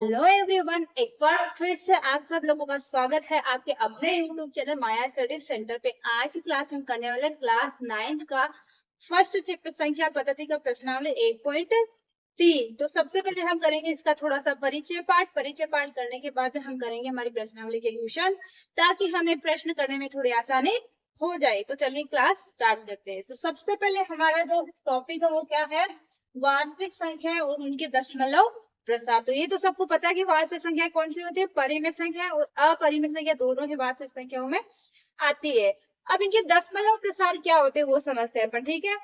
Hello everyone, एक बार फिर से आप सब लोगों का स्वागत है आपके अपने यूट्यूब चैनल माया स्टडी सेंटर पे। आज की क्लास में करने वाले क्लास 9 का फर्स्ट चैप्टर संख्या पद्धति का प्रश्नावली 1.3। तो सबसे पहले हम करेंगे इसका थोड़ा सा परिचय पाठ करने के बाद हम करेंगे हमारी प्रश्नावली के क्वेश्चन, ताकि हमें प्रश्न करने में थोड़ी आसानी हो जाए। तो चलिए क्लास स्टार्ट करते हैं। तो सबसे पहले हमारा जो टॉपिक है वो क्या है, वास्तविक संख्या और उनके दशमलव प्रसार। तो ये तो सबको पता है कि वास्तविक संख्या कौन सी होती है, परिमेय संख्या और अपरिमेय संख्या दोनों ही वास्तविक संख्याओं में आती है। अब इनके दशमलव प्रसार क्या होते हैं वो समझते हैं अपन, ठीक है।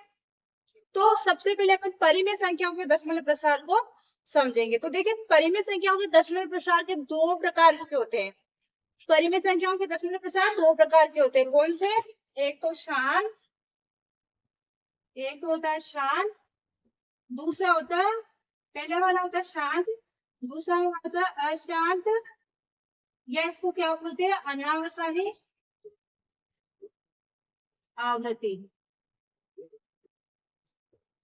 तो सबसे पहले अपन परिमेय संख्याओं के दशमलव प्रसार को समझेंगे। तो देखिए, परिमेय संख्याओं के दशमलव प्रसार के दो प्रकार के होते हैं। परिमेय संख्याओं के दशमलव प्रसार दो प्रकार के होते हैं। कौन से? एक तो शांत, एक तो होता है शांत, दूसरा होता है, पहले वाला होता है शांत, दूसरा होता है अशांत, या इसको क्या बोलते हैं, अनावसानी आवृत्ति।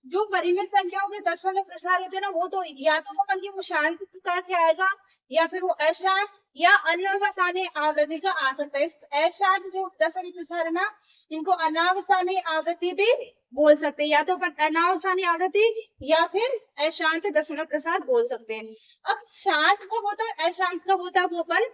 जो परिमित संख्याओं के दशमलव प्रसार होते हैं ना, वो तो या तो अपन की वो शांत प्रकार के आएगा, या फिर वो अशांत या अनावसानी आवृत्ति का आ सकता है। इस अशांत जो दशमलव प्रसार है ना, इनको अनावसानी आवृत्ति भी बोल सकते हैं, या तो अपन अनावसानी आवृत्ति या फिर अशांत दशमलव प्रसार बोल सकते हैं। अब शांत कब होता है, अशांत कब होता है, वो अपन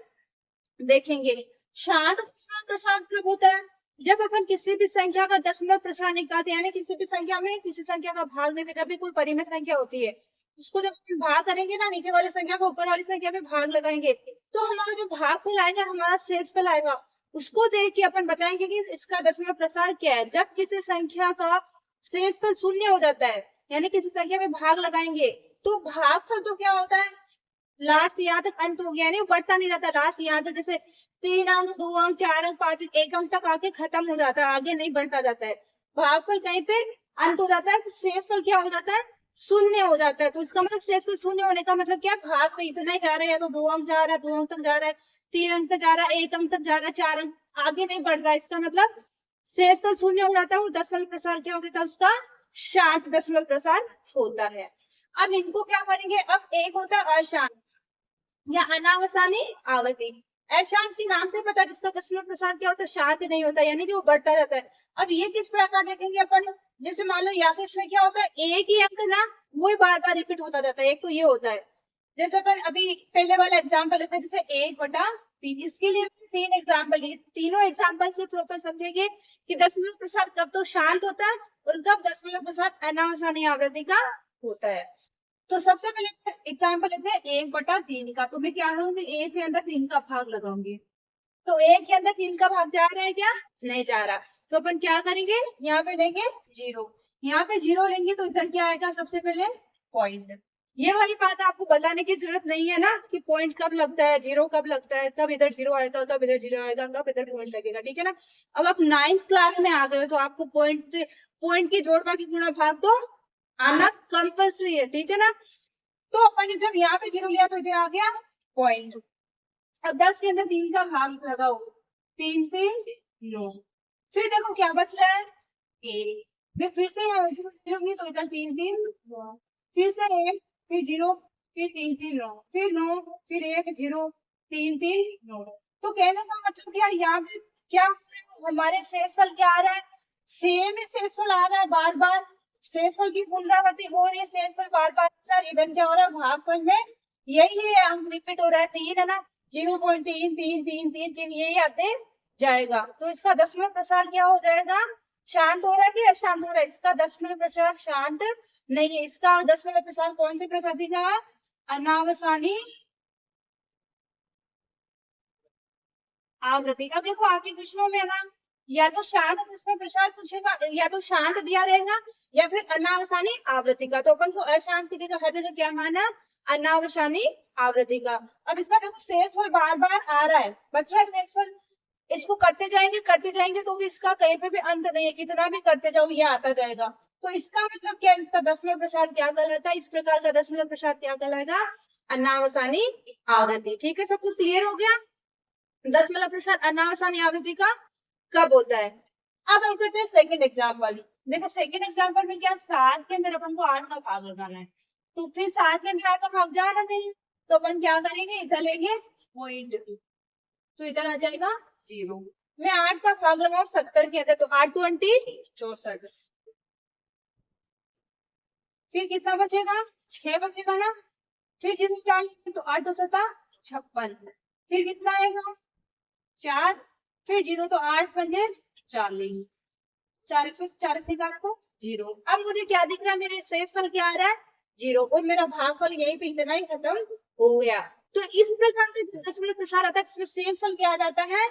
देखेंगे। शांत दशमलव प्रसार कब होता है, जब अपन किसी भी संख्या का दशमलव प्रसार निकालते हैं, यानी किसी भी संख्या में किसी संख्या का भाग देते, जब भी कोई परिमेय संख्या होती है उसको जब अपन भाग करेंगे ना, नीचे वाली संख्या को ऊपर वाली संख्या में भाग लगाएंगे, तो हमारा जो भागफल आएगा, हमारा शेषफल आएगा, उसको देख के अपन बताएंगे कि इसका दशमलव प्रसार क्या है। जब किसी संख्या का शेषफल शून्य हो जाता है, यानी किसी संख्या में भाग लगाएंगे, तो भागफल तो क्या होता है, लास्ट यहाँ तक अंत हो गया, नहीं बढ़ता नहीं जाता। लास्ट यहाँ तक जैसे 3 अंक, 2 अंक, 4 अंक, 5 अंक, 1 अंक तक आके खत्म हो जाता है, आगे नहीं बढ़ता जाता है। भागफल कहीं पे अंत हो जाता है, तो शेषफल क्या हो जाता है, शून्य हो जाता है। तो इसका मतलब शेषफल शून्य होने का मतलब क्या, भाग में इतना ही जा रहा है, या तो 2 अंक जा रहा है, 2 अंक तक जा रहा है, 3 अंक तक जा रहा है, 1 अंक तक जा रहा है, 4 अंक आगे नहीं बढ़ रहा है, इसका मतलब शेषफल शून्य हो जाता है। और दशमलव प्रसार क्या होता है, उसका शांत दशमलव प्रसार होता है। अब इनको क्या करेंगे, अब एक होता है अशांत या अनावसानी आवृत्ति। अशांत के नाम से पता है जिसका दशमलव प्रसार क्या होता है, शांत नहीं होता, यानी कि वो बढ़ता रहता है। अब ये किस प्रकार देखेंगे अपन, जैसे मान लो या तो इसमें क्या होता है, एक ही अंक ना वो बार बार रिपीट होता जाता है। एक तो ये होता है, जैसे अपन अभी पहले वाला एग्जाम्पल लेते हैं, जैसे 1/3। इसके लिए तीन एग्जाम्पल, तीनों एग्जाम्पल से अपन समझेंगे कि दशमलव प्रसार कब तो शांत होता है और कब दशमलव प्रसार अनावसानी आवृत्ति का होता है। तो सबसे पहले एग्जाम्पल लेते हैं 1/3 का। तो मैं क्या करूंगी, एक के अंदर 3 का भाग लगाऊंगी। तो एक के अंदर 3 का भाग जा रहा है क्या, नहीं जा रहा। तो अपन क्या करेंगे, यहाँ पे लेंगे 0, यहाँ पे 0 लेंगे, तो इधर क्या आएगा, सबसे पहले पॉइंट। ये वाली बात आपको बताने की जरूरत नहीं है ना, कि पॉइंट कब लगता है, 0 कब लगता है, कब इधर 0 आएगा, कब इधर 0 आएगा, कब इधर पॉइंट लगेगा, ठीक है ना। अब आप 9th क्लास में आ गए हो, तो आपको पॉइंट की जोड़ बाकी गुणा भाग तो आना कंपल्सरी है, ठीक है ना। तो अपन ने जब यहाँ पे 0 लिया, तो इधर आ गया पॉइंट। अब 10 के अंदर 3 का भाग लगाओ, 3 3 9। फिर देखो क्या बच रहा है, 1। मैं फिर से यहाँ 0 लूंगी, तो इधर 3 3 9, फिर से 1, फिर 0, फिर 3 3 9, फिर 9, फिर 1 0 3 3 9। तो कहने का मतलब क्या, यहाँ पे क्या हो रहा है, हमारे शेषफल क्या आ रहा है, सेम ही शेषफल आ रहा है, बार बार शेषफल की पुनरावृत्ति हो रही है, शेषफल बार बार। इधर क्या हो रहा है, भागफल में यही है, अंक रिपीट हो रहा है, 3 है ना, 0.33333 यही आते जाएगा। तो इसका दशमलव प्रसार क्या हो जाएगा, शांत हो रहा है कि अशांत हो रहा है, इसका दशमलव प्रसार शांत नहीं है, इसका दशमलव प्रसार कौन सी प्रकृति का, अनावसानी आवृत्ति। अब देखो आपके क्वेश्चनों में ना, या तो शांत दशमलव प्रसार पूछेगा, या तो शांत दिया रहेगा, या फिर अनावसानी आवृत्ति का। तो अपन को अशांत की जगह हर जगह क्या माना, अनावसानी आवृत्ति का। अब इसका देखो शेषफल बार बार आ रहा है, बच रहा है शेषफल, इसको करते जाएंगे तो भी इसका कहीं पे भी अंत नहीं है, कितना भी करते जाओ ये आता जाएगा। तो इसका मतलब क्या, इसका दशमलव प्रसार क्या कहलाता है, इस प्रकार का दशमलव प्रसार क्या कहलाएगा, अनावसानी आवृत्ति। ठीक है, सब कुछ क्लियर हो गया। दशमलव प्रसार अनावसानी आवृत्ति का कब होता है। अब हम करते हैं सेकंड एग्जाम्पल। देखो सेकंड एग्जाम्पल में क्या, 7 के अंदर अपन को 8 का भाग लगाना है। तो फिर 7 के अंदर 8 का भाग जा रहा नहीं, तो अपन क्या करेंगे, इधर लेंगे पॉइंट, तो इधर आ जाएगा 0। मैं 8 का भाग लगाऊं 70 के अंदर, तो 8 20 64, फिर कितना बचेगा, 6 बचेगा ना। फिर जीरो क्या आएगा, तो 8 7 56, फिर कितना आएगा 4, फिर जीरो तो 8 पंजे 40, 40 में से 40 निकाला तो 0। अब मुझे क्या दिख रहा है, मेरे शेषफल क्या आ रहा है 0, और मेरा भागफल यहीं पे इतना ही खत्म हो गया। तो इस प्रकार का दशमलव प्रसार आता है जिसमें शेषफल क्या आ जाता है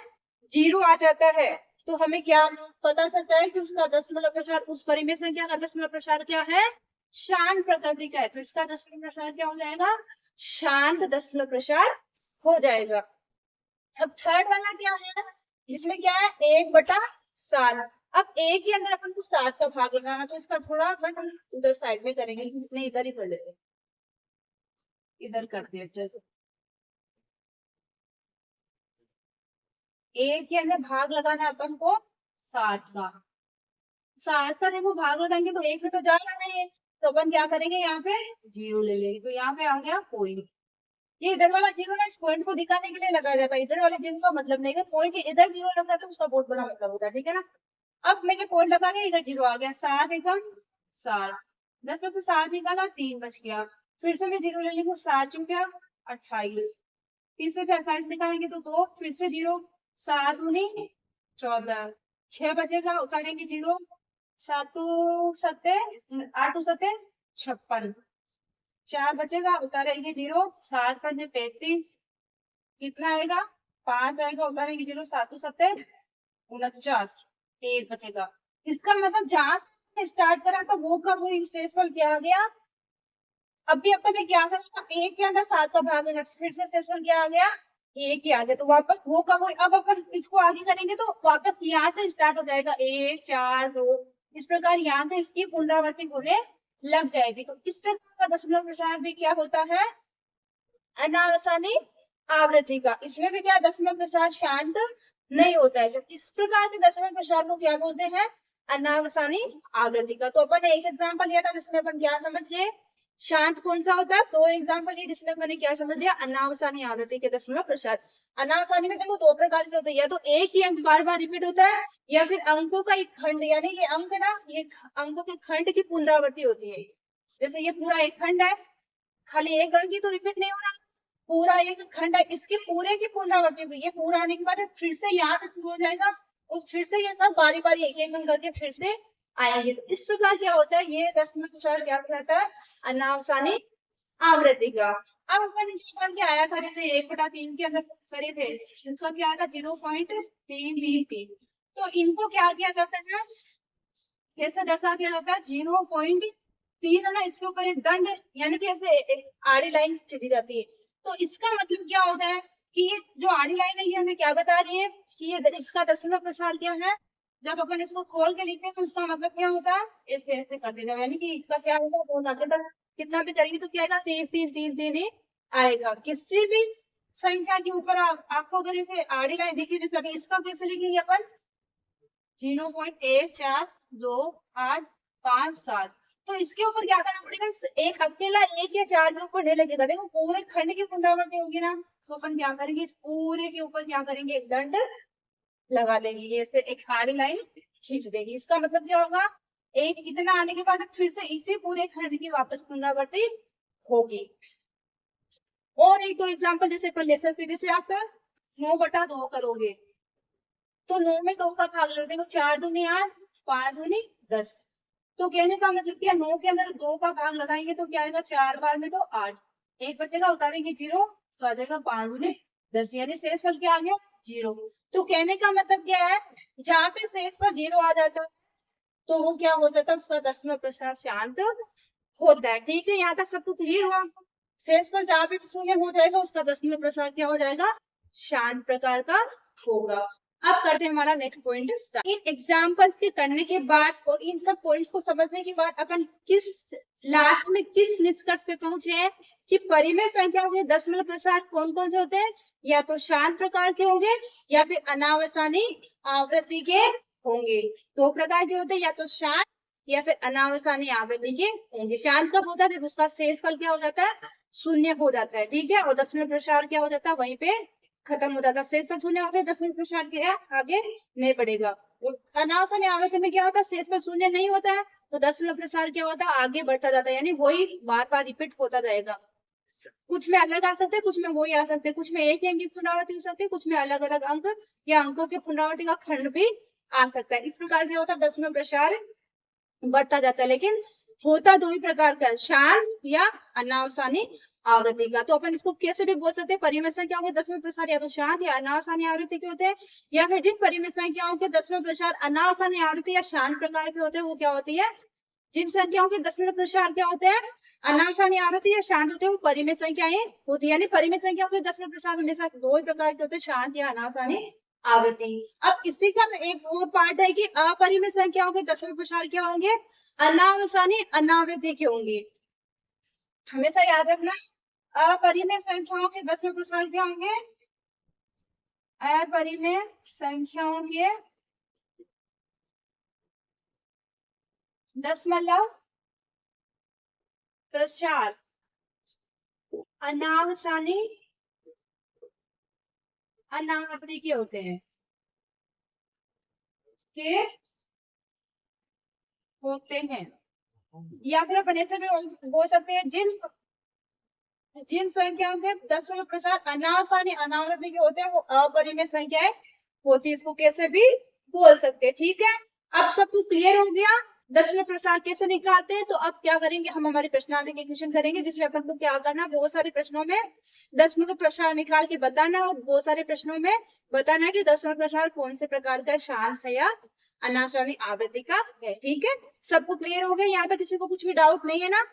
0 आ जाता है। तो हमें क्या पता चलता है कि उसका दशमलव प्रसार, उस परिमेय संख्या का दशमलव प्रसार क्या है, शांत प्रकृति का है। तो इसका दशमलव प्रसार क्या हो जाएगा, शांत दशमलव प्रसार हो जाएगा। अब थर्ड वाला क्या है, जिसमें क्या है 1/7। अब एक के अंदर अपन को 7 का भाग लगाना, तो इसका थोड़ा अपन उधर साइड में करेंगे, नहीं इधर ही कर लेते, इधर कर दिया। चलो एक के अंदर भाग लगाना है अपन को 7 का, 7 का देखो भाग लगाएंगे तो एक में तो जाएगा नहीं, तो अपन क्या करेंगे यहाँ पे 0 ले लेंगे, तो यहाँ पे आ गया पॉइंट। ये इधर वाला 0 ना इस पॉइंट को दिखाने के लिए लगाया जाता है, इधर वाले 0 का मतलब नहीं है, पॉइंट के इधर 0 लग जाता है उसका बहुत बड़ा मतलब होता है, ठीक है ना। अब मैंने पॉइंट लगा दिया, इधर 0 आ गया, 7 एकम 7, 10 में से 7 निकाला 3 बच गया, फिर से मैं 0 ले लूंगा, 7 चुका 28, 30 में से 28 निकालेंगे तो 2, फिर से 0, 7 दूनी 14, 6 बचेगा, उतारेंगे 0, 7 सत्ते 8 सत्ते 56, 4 बचेगा, उतारेंगे 0, 7 पंजे 35, कितना आएगा 5 आएगा, उतारेंगे 0, 7 सत्ते 49, 1 बचेगा। इसका मतलब जहां से स्टार्ट करा था वो का वो शेषफल क्या आ गया। अभी अपन ने क्या करा था, एक के अंदर 7 का भाग है, फिर से शेषफल क्या आ गया, एक ही आ गया, तो वापस वो का वो। अब अपन इसको आगे करेंगे तो वापस यहाँ से स्टार्ट हो जाएगा 1 4 2, इस प्रकार यहाँ से इसकी पुनरावृत्ति होने लग जाएगी। तो इस प्रकार का दशमलव प्रसार भी क्या होता है, अनावसानी आवृत्ति का। इसमें भी क्या दशमलव प्रसार शांत नहीं होता है। तो इस प्रकार के दशमलव प्रसार को क्या बोलते हैं, अनावसानी आवृत्ति का। तो अपन ने एक एग्जांपल लिया था जिसमें अपन क्या समझ गए, शांत कौन सा होता है, दो एग्जांपल लिए जिसमें मैंने क्या समझ लिया, अनावसानी आवृत्ति के दशमलव प्रसार। अनावसानी में देखो दो प्रकार के होते हैं, या तो एक ही अंक बार बार रिपीट होता है, या फिर अंकों का एक खंड, यानी ये अंक ना, ये अंकों के खंड की पुनरावृत्ति होती है। जैसे ये पूरा एक खंड है, खाली एक अंक ही तो रिपीट नहीं हो रहा, पूरा एक खंड है, इसकी पूरे की पुनरावृत्ति हुई। ये पूरा आने के बाद फिर से यहाँ से शुरू हो जाएगा, और फिर से ये सब बारी बारी एक एक करके फिर से आएंगे। तो इस प्रकार क्या होता है, ये दशमलव प्रसार क्या कहता है, अनावसानी आवृत्ति का। अब अपन निष्कर्ष क्या आया था, जैसे 1/3 के अंदर करे थे, जिसका क्या आया था 0.333। तो इनको क्या किया जाता है, कैसे दर्शा दिया जाता है, 0.3 है ना, इसके ऊपर एक दंड, यानी कि ऐसे एक आड़ी लाइन चली जाती है। तो इसका मतलब क्या होता है कि ये जो आड़ी लाइन है ये हमें क्या बता रही है कि ये इसका दशमलव प्रसार क्या है। जब अपन इसको खोल के लिखते हैं तो इसका मतलब क्या होता है, ऐसे ऐसे कर देगा, यानी कि इसका क्या होगा, बहुत आगे तक कितना भी करेंगे तो क्या आएगा, 3 ही आएगा। किसी भी संख्या के ऊपर आपको अगर इसे आड़ी लाइन दिखी, जैसे अभी इसका कैसे लिखेंगे अपन, 0.14285 तो इसके ऊपर क्या करना पड़ेगा, एक अकेला एक या 4 के ऊपर नहीं लगेगा, देखो पूरे खंड की पुनरावृत्ति होगी ना, तो अपन क्या करेंगे, इस पूरे के ऊपर क्या करेंगे, एक दंड लगा देंगे, ये से एक आड़ी लाइन खींच देगी। इसका मतलब क्या होगा, एक इतना आने के बाद फिर से इसी पूरे खंड की वापस पुनरावृत्ति होगी। और एक दो एग्जाम्पल जैसे अपन ले सकते, जैसे आप 9/2 करोगे तो 9 में 2 का भाग ले, देखो 4 दूनी 8, 5 दूनी 10। तो कहने का मतलब क्या, 9 के अंदर 2 का भाग लगाएंगे तो क्या आएगा, 4 बार में तो 8, एक बचेगा, उतारेंगे 0, तो आ जाएगा 5 दूनी 10, यानी शेषफल क्या आ गया 0। तो कहने का मतलब क्या है, जहाँ पे शेषफल 0 आ जाता है तो वो क्या हो जाता है, उसका दशमलव प्रसार शांत होता है। ठीक है, यहाँ तक सबको क्लियर हुआ। शेषफल जहाँ पे शून्य हो जाएगा उसका दशमलव प्रसार क्या हो जाएगा, शांत प्रकार का होगा। अब करते हैं हमारा नेक्स्ट पॉइंट। इन एग्जाम्पल्स के करने के बाद और इन सब पॉइंट्स को समझने के बाद अपन किस लास्ट में किस निष्कर्ष पे पहुंचे हैं कि परिमेय संख्याओं के दशमलव प्रसार कौन कौन से होते हैं, या तो शांत प्रकार के होंगे या फिर अनावसानी आवृत्ति के होंगे। दो प्रकार के होते हैं, या तो शांत या फिर अनावसानी आवृत्ति के होंगे। शांत कब होता है, उसका शेषफल क्या हो जाता है शून्य हो जाता है, ठीक है, और दशमलव प्रसार क्या हो जाता है, वहीं पे खत्म हो जाता है। शेषफल शून्य हो गया, दशमलव प्रसार क्या आगे नहीं बढ़ेगा। और अनावसानी आवृत्ति में क्या होता है, शेषफल शून्य नहीं होता है, तो दशमलव प्रसार क्या होता है, आगे बढ़ता जाता है, यानी वही बार बार रिपीट होता जाएगा। कुछ में अलग आ सकते हैं, कुछ में वही आ सकते हैं, कुछ में एक ही अंक की पुनरावृत्ति हो सकती है, कुछ में अलग अलग अंक या अंकों की पुनरावृत्ति का खंड भी आ सकता है। इस प्रकार से होता है दशमलव प्रसार बढ़ता जाता है, लेकिन होता दो ही प्रकार का, शांत या अनावसानी आवृत्ति का। तो अपन इसको कैसे भी बोल सकते हैं, परिमेय संख्याओं के दशमलव प्रसार या तो शांत या अनावसानी आवृत्ति के होते हैं, या फिर जिन परिमेय संख्याओं के दशमलव प्रसार अनावसानी आवृत्ति या शांत प्रकार के होते हैं वो क्या होती है, जिन संख्याओं के दशमलव प्रसार क्या होते हैं, अनावसानी आवृत्ति या शांत होते हैं, वो परिमेय संख्याएं होती है। यानी परिमेय संख्याओं के दशमलव प्रसार हमेशा दो ही प्रकार के होते हैं, शांत या अनावसानी आवृत्ति। अब इसी का एक और पार्ट है कि अपरिमेय संख्याओं के दशमलव प्रसार क्या होंगे, अनावसानी अनावृत्ति के होंगे। हमेशा याद रखना, अपरिमेय संख्याओं के दशमलव प्रसार क्या होंगे, अपरिमेय संख्याओं के दशमलव प्रसार अनावसानी अनावृत्ति के होते हैं, के होते हैं। या फिर अपन ऐसे भी बोल सकते हैं, जिन जिन संख्याओं के दशमलव प्रसार अनावसानी अनावृत्ति के होते हैं वो अपरिमेय संख्याएं होती है। इसको कैसे भी बोल सकते हैं, ठीक है। अब सबको क्लियर हो गया दशमलव प्रसार कैसे निकालते हैं। तो अब क्या करेंगे, हम हमारी प्रश्नावली के क्वेश्चन करेंगे, जिसमें अपन को क्या करना, बहुत सारे प्रश्नों में दशमलव प्रसार निकाल के बताना, और बहुत सारे प्रश्नों में बताना कि दशमलव प्रसार कौन से प्रकार का, शांत है या अनावसानी आवृत्ति का है, ठीक है। सबको क्लियर हो गया, यहाँ तक किसी को कुछ भी डाउट नहीं है ना,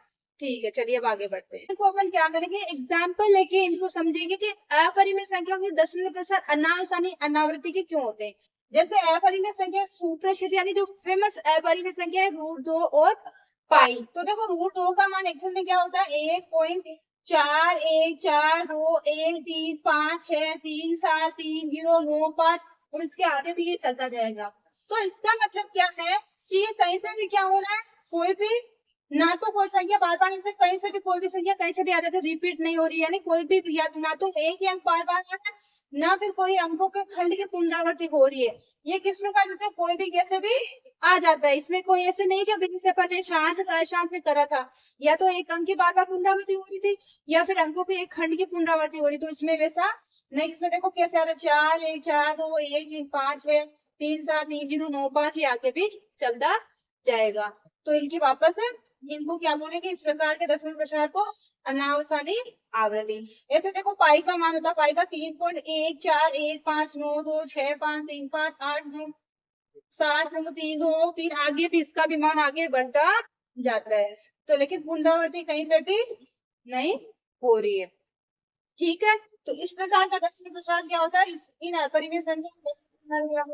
ठीक है। चलिए अब आगे बढ़ते हैं। इनको अपन क्या करेंगे, एग्जाम्पल लेके इनको समझेंगे कि अपरिमेय संख्याओं के दशमलव प्रसार अनावसानी अनावृत्ति के क्यों होते हैं। जैसे अपरिमेय संख्या सुप्रसिद्ध, यानी जो फेमस अपरिमेय संख्या है √2 और पाई। तो देखो √2 का मान एक्चुअल में क्या होता है, 1.41413563 9 5 और इसके आगे भी ये चलता जाएगा। तो इसका मतलब क्या है कि ये कहीं पे भी क्या हो रहा है, कोई भी ना तो कोई संख्या बार बार से कहीं से भी कोई भी संख्या कहीं से भी आ जाती है, रिपीट नहीं हो रही है, यानी कोई भी ना तो एक ही अंक बार बार आ रहा है, ना फिर कोई अंकों के खंड की पुनरावृत्ति हो रही है। ये किस प्रकार होता है, कोई भी कैसे भी आ जाता है। इसमें कोई ऐसे नहीं कि अभी से अपन ने शांत अशांत में करा था, या तो एक अंक की बार बार पुनरावृत्ति हो रही थी, या फिर अंकों की एक खंड की पुनरावृत्ति हो रही। तो इसमें वैसा नहीं, इसमें देखो कैसे आ रहा है, 4 1 4 2 1 3 5 6 3 7 3 0 9 5, ये आगे भी चलता जाएगा। तो इनकी वापस इनको क्या बोलेंगे, इस प्रकार के दशमलव प्रसार को अनावसानी आवृत्ति। ऐसे देखो पाई का मान होता है, पाई का 3.14192 6 5 3 5 8 9 7 9 3 2 3, आगे भी इसका भी मान आगे बढ़ता जाता है। तो लेकिन पुनरावृत्ति कहीं पे भी नहीं हो रही है, ठीक है। तो इस प्रकार का दशमलव प्रसार क्या होता है, इन अपरिमेय संख्या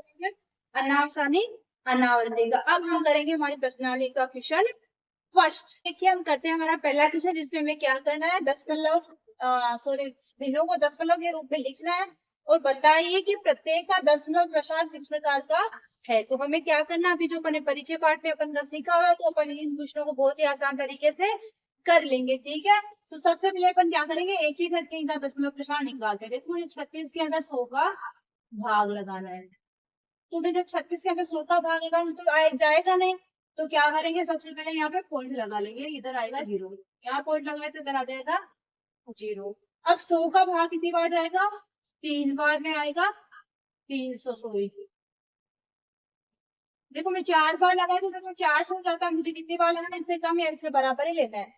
अनावसानी अनावृत्ति का। अब हम करेंगे हमारी प्रश्नावली का क्वेश्चन फर्स्ट। देखिए हम करते हैं हमारा पहला क्वेश्चन, जिसमें हमें क्या करना है, दशमलव भिन्नों को दशमलव के रूप में लिखना है, और बताइए कि प्रत्येक का दशमलव प्रसार किस प्रकार का है। तो हमें क्या करना, अभी जो अपने परिचय पाठ में अपन सीखा हुआ है, तो अपन इन क्वेश्चनों को बहुत ही आसान तरीके से कर लेंगे, ठीक है। तो सबसे पहले अपन क्या करेंगे, एक ही करके इनका दशमलव प्रसार निकालते हैं। देखो ये 36 के अंदर 100 का भाग लगाना है, तो जब 36 के अंदर 100 का भाग लगाऊंगा तो जाएगा नहीं, तो क्या करेंगे, सबसे पहले यहाँ पे पॉइंट लगा लेंगे, इधर आएगा 0, यहाँ पॉइंट लगाए तो इधर आ जाएगा 0। अब 100 का भाग कितनी बार जाएगा, 3 बार में आएगा 300। सॉरी देखो मैं 4 बार लगाई तो देखो 400 जाता है, मुझे कितनी बार लगाना है, इससे कम या इससे बराबर ही लेना है।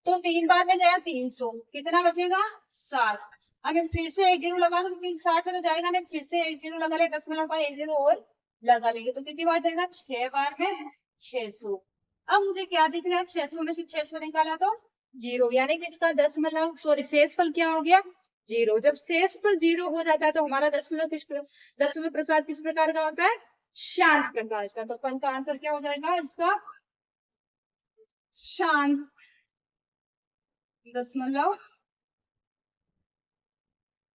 तो 3 बार में गया 300, कितना बचेगा 60। अब मैं फिर से एक 0 लगा दूंगी, 60 में तो जाएगा नहीं, फिर से एक 0 लगा ले, दशमलव का एक 0 और लगा लेंगे, तो कितनी बार जाएगा, 6 बार में 600। अब मुझे क्या दिख रहा है, 600 में से 600 निकाला तो 0, यानी कि इसका दशमलव शेषफल क्या हो गया, 0। जब शेषफल 0 हो जाता है तो हमारा दशमलव प्रसार किस प्रकार का होता है, शांत प्रकार का। तो अपन का आंसर क्या हो जाएगा इसका, शांत दशमलव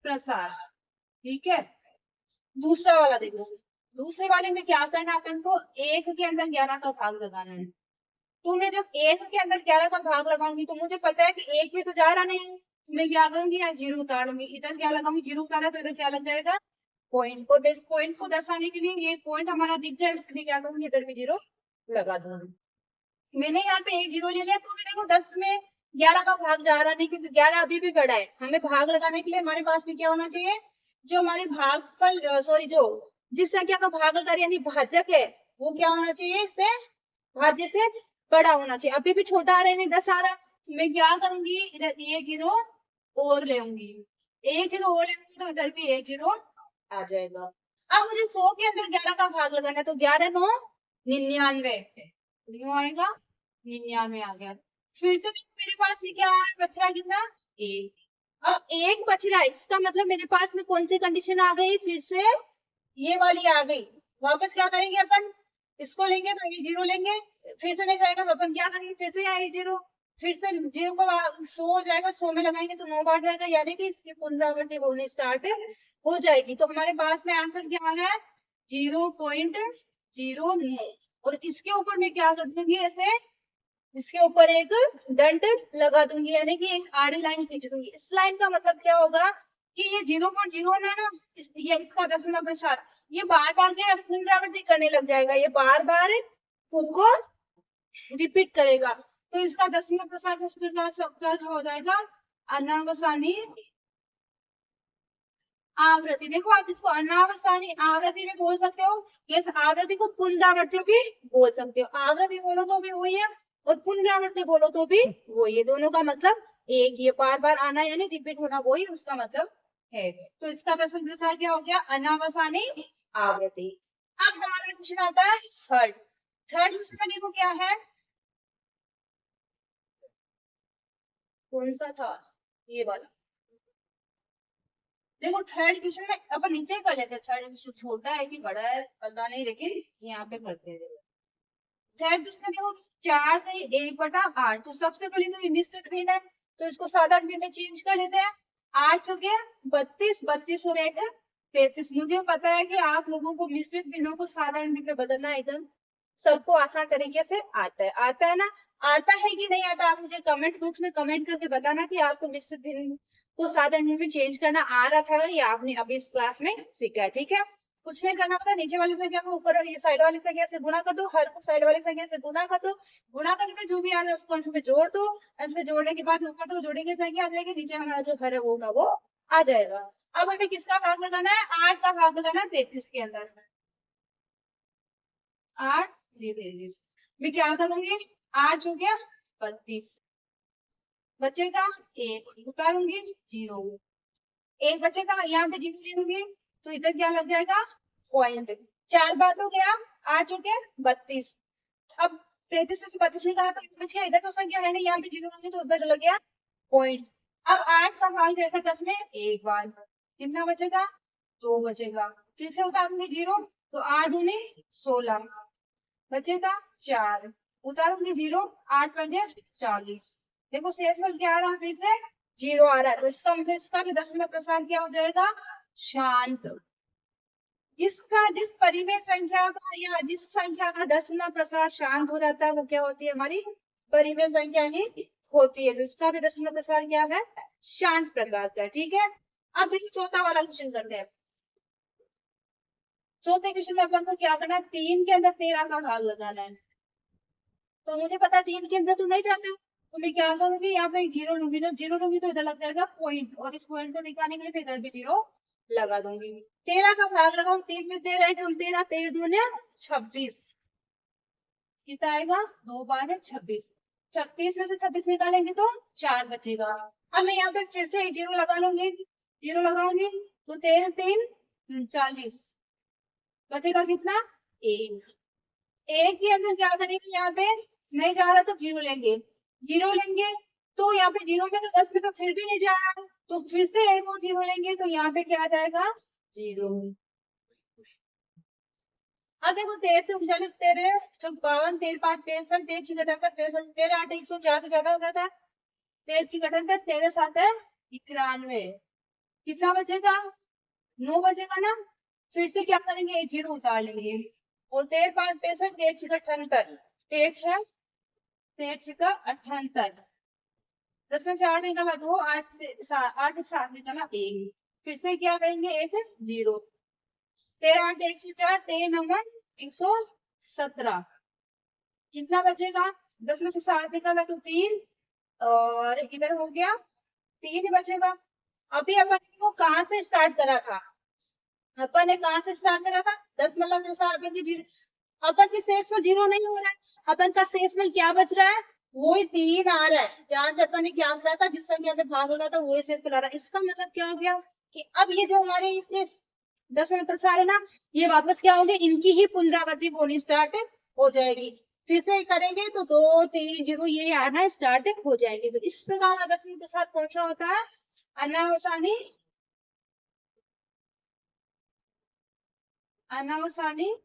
प्रसार, ठीक है। दूसरा वाला देखो, दूसरे वाले में क्या करना, अपन को 1 के अंदर 11 का भाग लगाना है। तो मैं जब एक के अंदर 11 का भाग लगाऊंगी तो मुझे पता है कि एक में तो जा रहा नहीं, तो मैं क्या करूंगी, यहाँ जीरो उतारूंगी, इधर क्या लगाऊंगी, जीरो उतारा तो इधर क्या लग जाएगा, पॉइंट। और बेस पॉइंट को दर्शाने के लिए ये पॉइंट हमारा दिख जाए उसके लिए क्या करूंगी, इधर भी जीरो लगा दूंगी। मैंने यहाँ पे एक जीरो ले लिया, तो मैं देखो 10 में 11 का भाग जा रहा नहीं, क्योंकि 11 अभी भी बड़ा है। हमें भाग लगाने के लिए हमारे पास में क्या होना चाहिए, जो हमारे भागफल सॉरी जो जिस संख्या का भागाकार यानी भाजक है वो क्या होना चाहिए, इससे भाज्य से बड़ा होना चाहिए। अभी भी छोटा आ रहा है, नहीं 10 आ रहा, तो मैं क्या करूंगी, इधर एक जीरो और लेंगी, एक जीरो और लेंगी तो इधर भी एक जीरो आ जाएगा। अब मुझे 100 के अंदर 11 का भाग लगाना है, तो 11 9 99 न्यू आएगा, 99 आ गया। फिर से मेरे पास में क्या आ रहा है, बच रहा है कितना, एक। अब एक बच रहा है, इसका मतलब मेरे पास में कौन सी कंडीशन आ गई, फिर से ये वाली आ गई। वापस क्या करेंगे अपन, इसको लेंगे तो एक जीरो लेंगे, फिर से नहीं जाएगा तो अपन क्या करेंगे, फिर से यहाँ एक जीरो, फिर से जीरो को 100 हो जाएगा, 100 में लगाएंगे तो 9 बार जाएगा, यानी कि इसकी पुनरावृत्ति होनी स्टार्ट हो जाएगी। तो हमारे पास में आंसर क्या आ रहा है, 0.09। और इसके ऊपर मैं क्या कर दूंगी, ऐसे इसके ऊपर एक दंड लगा दूंगी, यानी कि एक आड़ी लाइन खींच दूंगी। इस लाइन का मतलब क्या होगा कि ये 0.0 ना ना ये इसका दशमलव प्रसार ये बार बार के पुनरावृत्ति करने लग जाएगा, ये बार बार खुद को रिपीट करेगा। तो इसका दशमलव प्रसार किस प्रकार का हो जाएगा, अनावसानी आवृत्ति। देखो आप इसको अनावसानी आवृत्ति भी बोल सकते हो, इस आवृत्ति को पुनरावृत्ति भी बोल सकते हो। आवृत्ति बोलो तो भी वही है और पुनरावृत्ति बोलो तो भी वही है, दोनों का मतलब एक, ये बार बार आना यानी रिपीट होना वही उसका मतलब है। तो इसका प्रश्न प्रसार क्या हो गया, अनावसानी आवृत्ति। अब हमारा क्वेश्चन आता है थर्ड। थर्ड क्वेश्चन में देखो क्या है, कौन सा था, ये वाला। देखो थर्ड क्वेश्चन में अपन नीचे कर लेते हैं, थर्ड क्वेश्चन छोटा है कि बड़ा है पता नहीं, लेकिन यहाँ पे करते हैं। थर्ड क्वेश्चन देखो 4 से 1/8, तो सबसे पहले तो ये मिश्रित भिन्न है, तो इसको साधारण भिन्न में चेंज कर लेते हैं। 8 चौके 32, 32 और 1 33। मुझे पता है कि आप लोगों को मिश्रित भिन्नों को साधारण भिन्न में बदलना एकदम सबको आसान तरीके से आता है ना, आता है कि नहीं आता, आप मुझे कमेंट बॉक्स में कमेंट करके बताना कि आपको मिश्रित भिन्न को साधारण भिन्न में चेंज करना आ रहा था या आपने अभी इस क्लास में सीखा है। ठीक है, कुछ नहीं करना होता, नीचे वाली संख्या को ऊपर ये साइड वाली संख्या से गुणा कर दो, हर को साइड वाली संख्या से गुणा कर दो, गुणा करने में जो भी आ रहा है उसको इसमें जोड़ दो, इसमें जोड़ने के बाद ऊपर तो जोड़ेंगे संख्या आ जाएगी, नीचे हमारा जो हर है होगा वो आ जाएगा। अब हमें किसका भाग लगाना है, 8 का भाग लगाना है 33 के अंदर। 8 33 मैं क्या करूंगी, 8 हो गया 32, बचेगा एक, उतारूंगी जीरो, एक बचेगा, यहाँ पे जीरो लेंगे तो इधर क्या लग जाएगा, पॉइंट। 4 बात हो गया, 8 हो गया 32। अब 33 में से 32 निकाला तो एक बच गया, इधर तो संख्या है नहीं, यहाँ पे जीरो होंगे तो उधर लग गया पॉइंट। अब 8 का भाग जाएगा 10 में एक बार, कितना बचेगा, 2 बचेगा, फिर से उतारूंगी जीरो, तो 8 दूनी 16, बचेगा 4, उतारूंगी जीरो, 8 पंजे 40। देखो शेषफल क्या आ रहा है, फिर से जीरो आ रहा है, तो इसका मतलब इसका भी दशमलव प्रसार क्या हो जाएगा, शांत। जिस परिमेय संख्या का या जिस संख्या का दशमलव प्रसार शांत हो जाता है वो क्या होती है, हमारी परिमेय संख्या ही होती है। तो इसका भी दशमलव प्रसार क्या है, शांत प्रकार का। ठीक है, अब देखिए चौथा वाला क्वेश्चन करते हैं। चौथे क्वेश्चन में अपन को क्या करना है, 3 के अंदर 13 का भाग लगाना है। तो मुझे पता है 3 के अंदर तो नहीं जाता, तो मैं क्या करूंगी, यहाँ पे जीरो लूंगी, जब जीरो लूंगी तो इधर लग जाएगा पॉइंट, और इस पॉइंट को दिखाने के लिए इधर भी जीरो लगा दूंगी। 13 का भाग लगाऊ, 30 में 13 है, 13 13 दूने 26, कितना आएगा, 2 बार 26, 36 में से 26 निकालेंगे तो 4 बचेगा। अब मैं यहाँ पे फिर से एक जीरो लगा लूंगी, जीरो लगाऊंगी तो 13 3 40, बचेगा कितना, एक। एक के अंदर क्या करेंगे, यहाँ पे नहीं जा रहा तो जीरो लेंगे, जीरो लेंगे तो यहाँ पे जीरो में तो 10 में तो फिर भी नहीं जा रहा है, तो फिर से एक और जीरो लेंगे तो यहाँ पे क्या आ जाएगा, जीरो। अब देखो 13 39 13 54 13 5 63 13 6 78 63 13 8 104 तो ज्यादा हो जाता है, 13 6 78 13 7 है 91, कितना बचेगा, 9 बचेगा ना। फिर से क्या करेंगे, एक जीरो उतार लेंगे, और 13 5 65 13 6 78 13 6 सेठ छिका 78, 10 में से 8 निकाला 2, 8 से 7 निकाला 1, फिर से क्या करेंगे, एक 0, 13 8 104, 13 नंबर 117, कितना बचेगा, 10 में से 7 निकाला तो 3, और इधर हो गया 3 बचेगा। अभी अपन को कहाँ से स्टार्ट करा था, अपन ने कहाँ से स्टार्ट करा था, 10 मतलब अपन की जीरो, अपन के शेष में 0 नहीं हो रहा है, अपन का शेष में क्या बच रहा है, वही 3 आ रहा है, जहां से अपन ने क्या करा था, जिस संख्या में भाग लगा था वही शेष पे ला रहा है। इसका मतलब क्या हो गया कि अब ये जो हमारे इसके 10 में प्रसार है ना, ये वापस क्या होंगे, इनकी ही पुनरावृत्ति होनी स्टार्ट हो जाएगी। फिर से करेंगे तो 2 3 0 ये आना स्टार्ट हो जाएंगे। तो इस प्रकार का 10 में प्रसार कौन सा होता है, अनावसानी, अनावसानी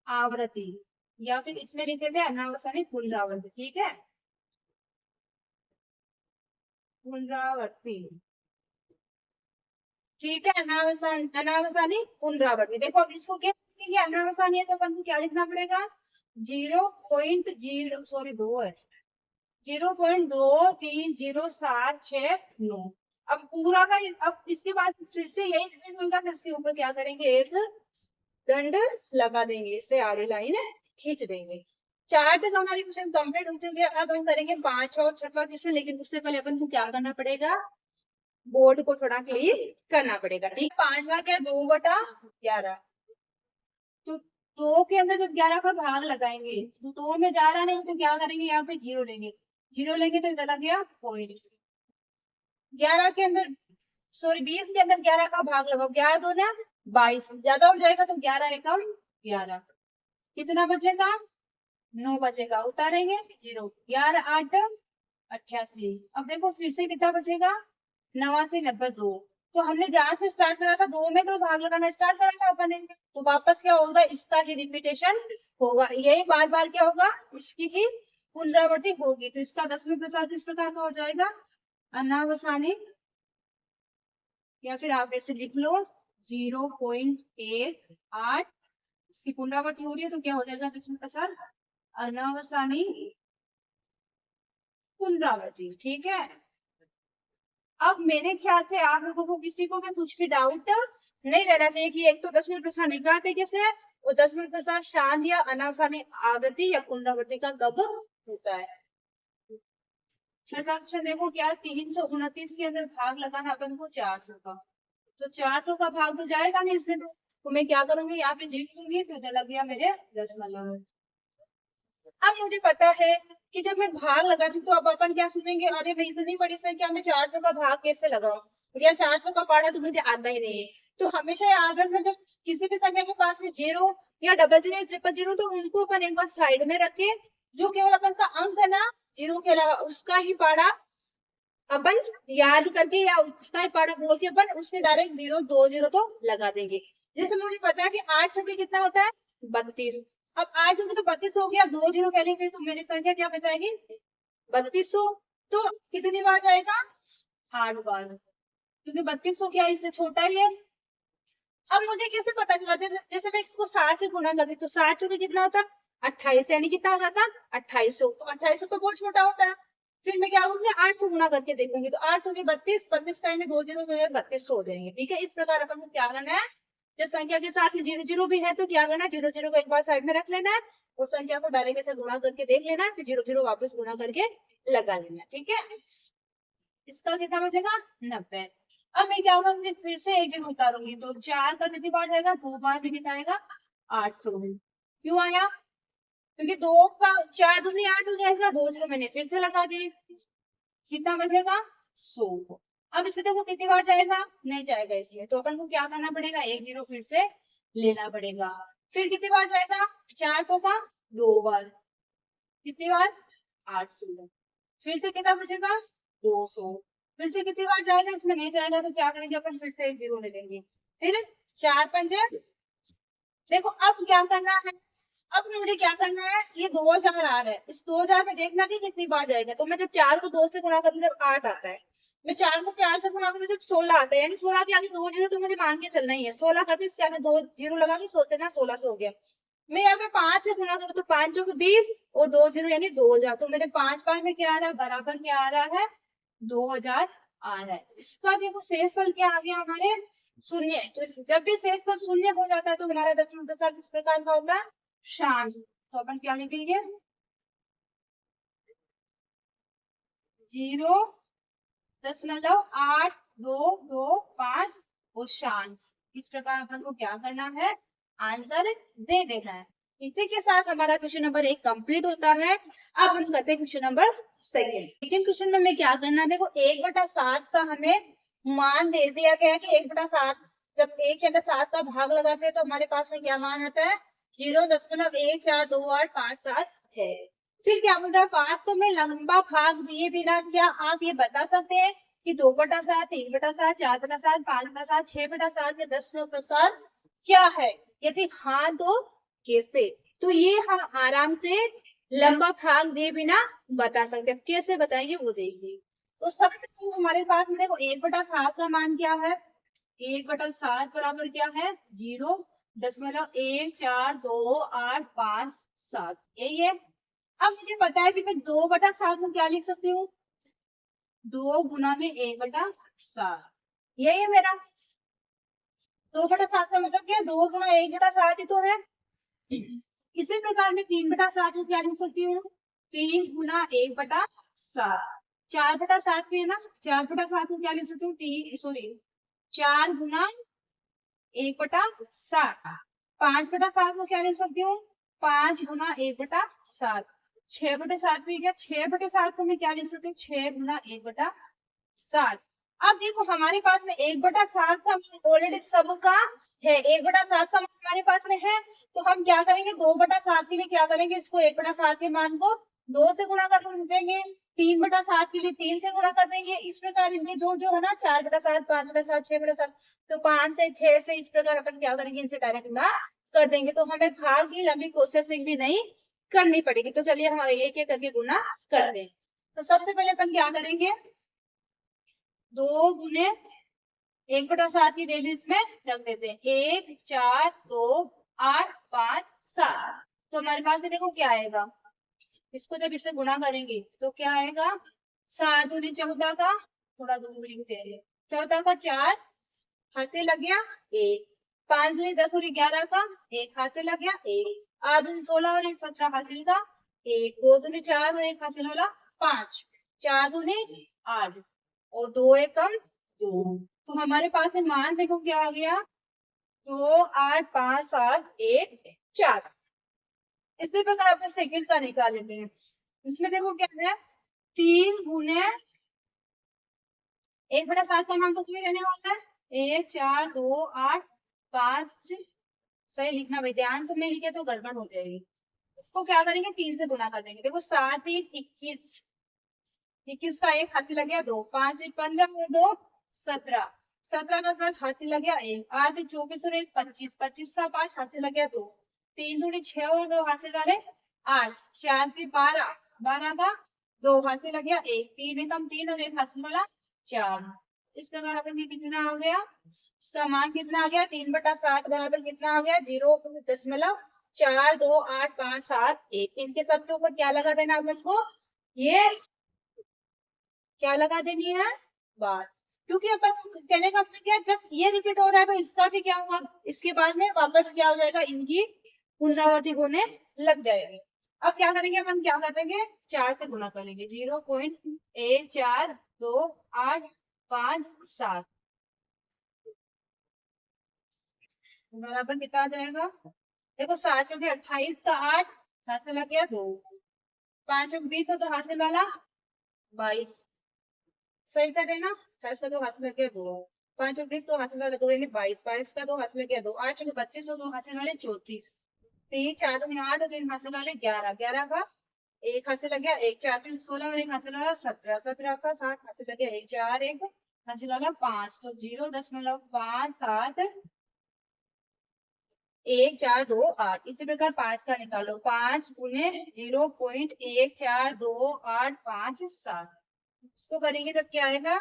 आवृत्ति, या फिर इसमें लिख देते हैं अनावसानी पुनरावृत्ति, ठीक है, पुनरावृत्ति, ठीक है, अनावसानी पुनरावृत्ति। देखो अब इसको कैसे लिखेंगे, अनावसानी है तो अपन को क्या लिखना पड़ेगा, 0.0 सॉरी 2 है, 0.230769। अब पूरा का, अब इसके बाद फिर से यही रिपीट होगा, तो इसके ऊपर क्या करेंगे, एक दंड लगा देंगे, इससे आगे लाइन खींच देंगे। 4 तक हमारी क्वेश्चन कंप्लीट हो चुकी है। अब हम करेंगे 5 और 6वां क्वेश्चन, लेकिन उससे पहले अपन को क्या करना पड़ेगा, बोर्ड को थोड़ा क्लीन करना पड़ेगा, ठीक। 5वां क्या, 2/11, तो 2 के अंदर जब 11 का भाग लगाएंगे तो 2 में जा रहा नहीं, तो क्या करेंगे, यहाँ पे 0 लेंगे, 0 लेंगे तो इधर लग गया पॉइंट, 11 के अंदर सॉरी 20 के अंदर 11 का भाग लगाओ, 11 2 ना 22, ज्यादा हो जाएगा तो 11 एकम 11, कितना बचेगा, 9 बचेगा, उतारेंगे 0, 11 8 88। अब देखो फिर से कितना बचेगा, 89 90 2, तो हमने जहां से स्टार्ट करा था 2 में तो भाग लगाना स्टार्ट करा था अपन ने, तो वापस क्या होगा, इसका ही रिपीटेशन होगा, यही बार बार क्या होगा, इसकी ही पुनरावृत्ति होगी। तो इसका 10वें प्रसार किस प्रकार का हो जाएगा, अनावसानी, या फिर आप ऐसे लिख लो 0.18, इसकी पुनरावृत्ति हो रही है तो क्या हो जाएगा 10वें प्रसार, अनावसानी पुनरावृत्ति, ठीक है। अब मेरे ख्याल से आप लोगों को किसी को भी कुछ भी डाउट नहीं रहना चाहिए कि एक तो 10वें प्रसार निकालते कैसे है, और 10वें प्रसार शांत या अनावसानी आवृत्ति या पुनरावृत्ति का कब होता है। छठा क्वेश्चन देखो क्या, 329 के अंदर भाग लगाना अपन को 400 का, तो 400 का भाग तो जाएगा नहीं इसमें, तो मैं क्या करूंगी, यहाँ पे लिख लूंगी, तो इधर लग गया मेरे 10 नंबर। अब मुझे पता है कि जब मैं भाग लगाती हूँ तो अब अपन क्या सोचेंगे, अरे भाई इतनी बड़ी संख्या में 400 का भाग कैसे लगाऊं, या 400 का पाड़ा तो मुझे आता ही नहीं है। तो हमेशा याद रखना, जब किसी भी संख्या के पास में 0 या 00 या 000, तो उनको अपन एक बार साइड में रखे, जो केवल अपन का अंक है ना 0 के अलावा, उसका ही पाड़ा अपन याद करके या उसका ही पाड़ा बोल के अपन उसके डायरेक्ट 0 2 0 तो लगा देंगे। जैसे मुझे पता है कि 8 छक्के कितना होता है, 32, अब 8 छक्के तो 32 हो गया, 2 0 कह लेंगे तो मेरी संख्या क्या बचाएगी, 3200, तो कितनी बार जाएगा, 8 बार, क्योंकि 3200 क्या इससे छोटा ही है। अब मुझे कैसे पता चला, जैसे मैं इसको 7 से गुणा करती तो 7 छक्के कितना होता, 28, यानी कितना हो जाता 2800, तो 2800 तो बहुत छोटा होता है। फिर मैं क्या करूंगी, 8 से गुणा करके देखूंगी, तो 8 होगी 32, 32 का 2 0 3200 हो जाएंगे, ठीक है। इस प्रकार अपन को क्या करना है, जब संख्या के साथ में 0 0 भी है तो क्या करना है, 0 0 को एक बार साइड में रख लेना है, और संख्या को डायरेक्ट से गुणा करके देख लेना है, फिर 0 0 वापस गुणा करके लगा लेना है, ठीक है। इसका कितना बचेगा, 90। अब मैं क्या करूंगी, फिर से एक 0 उतारूंगी, तो 4 का कितनी बार जाएगा, 2 बार भी कितना आएगा, 800। क्यों आया, क्योंकि 2 का 4 दूसरी 8 हो जाएगा, 2 0 मैंने फिर से लगा दिए, कितना बचेगा, 100। अब इसमें देखो कितनी बार जाएगा, नहीं जाएगा, इसलिए तो अपन को क्या करना पड़ेगा, 1 0 फिर से लेना पड़ेगा। फिर कितनी बार जाएगा, 400 का 2 बार, कितनी बार, 800, फिर से कितना बचेगा, 200, फिर से कितनी बार जाएगा, इसमें नहीं जाएगा तो क्या करेंगे अपन, फिर से 1 0 ले लेंगे, फिर 4 पंजे, देखो अब क्या करना है, अब मुझे क्या करना है, ये 2000 आ रहा है, इस 2000 में देखना कि कितनी बार जाएगा, तो मैं जब 4 को 2 से गुणा करूँ जब 8 आता है, मैं 4 को 4 से गुणा करूँ जब 16 आता है, यानी 16 के आगे 2 0 तो मुझे मान के चलना ही है, 16 करते इसके आगे 2 0 लगा के सोचते ना 1600 हो गया, मैं यहाँ पे 5 से गुना करूँ तो 5 चौके 20 और 2 जीरो यानी 2000। तो मेरे 5 5 में क्या आ रहा है, बराबर क्या आ रहा है, 2000 आ रहा है। इसका देखो शेषफल क्या आ गया हमारे, शून्य। तो जब भी शेषफल शून्य हो जाता है तो हमारा दशमलव प्रसार किस प्रकार का होता है, शांत। तो अपन क्या लिखेंगे, 0.822 और शांत। इस प्रकार अपन को क्या करना है, आंसर दे देना है। इसी के साथ हमारा क्वेश्चन नंबर 1 कंप्लीट होता है। अब हम करते हैं क्वेश्चन नंबर सेकंड क्वेश्चन में हमें क्या करना है, देखो 1/7 का हमें मान दे दिया गया है कि 1/7, जब 1 के अंदर 7 का भाग लगाते हैं तो हमारे पास में क्या मान आता है, 0.142857 है। फिर क्या बोल रहा है, वास्तव में लंबा भाग दिए बिना क्या आप ये बता सकते हैं कि 2/7, 3/7, 4/7, 5/7, 6/7 के दशमलव प्रसार क्या है? यदि हाँ तो कैसे? तो ये हम आराम से लंबा भाग दिए बिना बता सकते हैं। कैसे बताएंगे वो देखिए। तो सबसे पहले हमारे पास में देखो 1/7 का मान क्या है, 1/7 बराबर क्या है, 0.142857, यही है। अब मुझे पता है कि मैं 2/7 को क्या लिख सकती हूँ, 2 गुना में 1/7, यही है मेरा। 2/7 का मतलब क्या है, 2 गुना 1/7 ही तो है। इसी प्रकार में 3/7 को क्या लिख सकती हूँ, 3 गुना 1/7। 4/7 भी है ना, 4/7 को क्या लिख सकती हूँ, 4 गुना 1/7। 5/7 को क्या लिख सकती हूँ, 5 गुना 1/7। 6/7 भी क्या, 6/7 को मैं क्या लिख सकती हूँ, 6 गुना 1/7। अब देखो हमारे पास में 1/7 का ऑलरेडी सबका है, 1/7 का हमारे पास में है। तो हम क्या करेंगे, 2/7 के लिए क्या करेंगे, इसको 1/7 के मान को 2 से गुणा कर देंगे, 3/7 के लिए 3 से गुणा कर देंगे। इस प्रकार इनके जो जो है ना, 4/7, 5/7, 6/7, तो 5 से 6 से इस प्रकार अपन क्या करेंगे, इनसे डायरेक्ट गुणा कर देंगे। तो हमें भाग की लंबी प्रोसेसिंग भी नहीं करनी पड़ेगी। तो चलिए हम एक एक करके गुणा करते हैं। तो सबसे पहले अपन क्या करेंगे, 2 गुने 1/7 की वैल्यू इसमें रख देते हैं, 1 4 2 8 5 7। तो हमारे पास में देखो क्या आएगा, इसको जब इससे गुणा करेंगे तो क्या आएगा, 7 दूनी 14 का, थोड़ा दूर लिखते हैं, 14 का 4 हाथ से लग गया 1, 5 दूनी 10 और 11 का 1 हाथ से लग गया 1, 8 दूनी 16 और 1 17 हासिल का 1, 2 दूनी 4 और 1 हासिल वाला 5, 4 दूनी 8 और 2 1 कम 2। तो हमारे पास में मान देखो क्या आ गया, 2 8 5 7 1 4। इसी प्रकार अपन सेकंड का निकाल लेते हैं। इसमें देखो क्या है, 3 गुने 1/7 का मान तो कोई रहने वाला है, 1 4 2 8 5। सही लिखना भाई, ध्यान से नहीं लिखे तो गड़बड़ हो जाएगी। इसको क्या करेंगे, 3 से गुना कर देंगे। देखो 7 3 21, 21 का 1 हासिल लग गया 2, 5 1 15 और 2 17, 17 का 7 हासिल लग गया 1, 8 24 और 1 25, 25 का 5 हासिल लग गया 2, 3 दूनी 6 और 2 हासिल वाले 8, 4 के 12, 12 का 2 हासिल लग गया 1, 3 एकम 3 और 1 हासिल वाला 4। इस प्रकार अपन ये कितना आ गया, समान कितना आ गया, 3/7 बराबर कितना आ गया, 0.42851। इनके सबके ऊपर क्या लगा देना अपन को, ये क्या लगा देनी है, बात। क्योंकि अपन कहने का मतलब क्या है, जब ये रिपीट हो रहा है तो इसका भी क्या होगा, इसके बाद में वापस क्या हो जाएगा, इनकी पुनरावृत्ति होने लग जाएगी। अब क्या करेंगे अपन, क्या कर देंगे, 4 से गुणा कर लेंगे, 0.142857 बराबर कितना आ जाएगा। देखो 7 चौके 28 का 8 हासिल लग गया 2, 5 चौक 20 और 2 हासिल वाला 22। सही कर रहे ना, 28 का 2 हासिल लग गया 2, 5 और 20 2 हासिल वाले 2 यानी 22, 22 का 2 हासिल लग गया 2, 8 चौके 32 और 2 हासिल वाले 34, 3 4 2 8 और 3 हासिल वाले 11, 11 का 1 हासिल लग गया 1, 4 3 16 और 1 हासिल वाला 17, 17 का 7 हासिल लग गया 1, 4 1 हासिल वाला 5। तो 0.57 1 4 2 8। इसी प्रकार 5 का निकालो, 5 गुने 0.142857। इसको करेंगे तब क्या आएगा,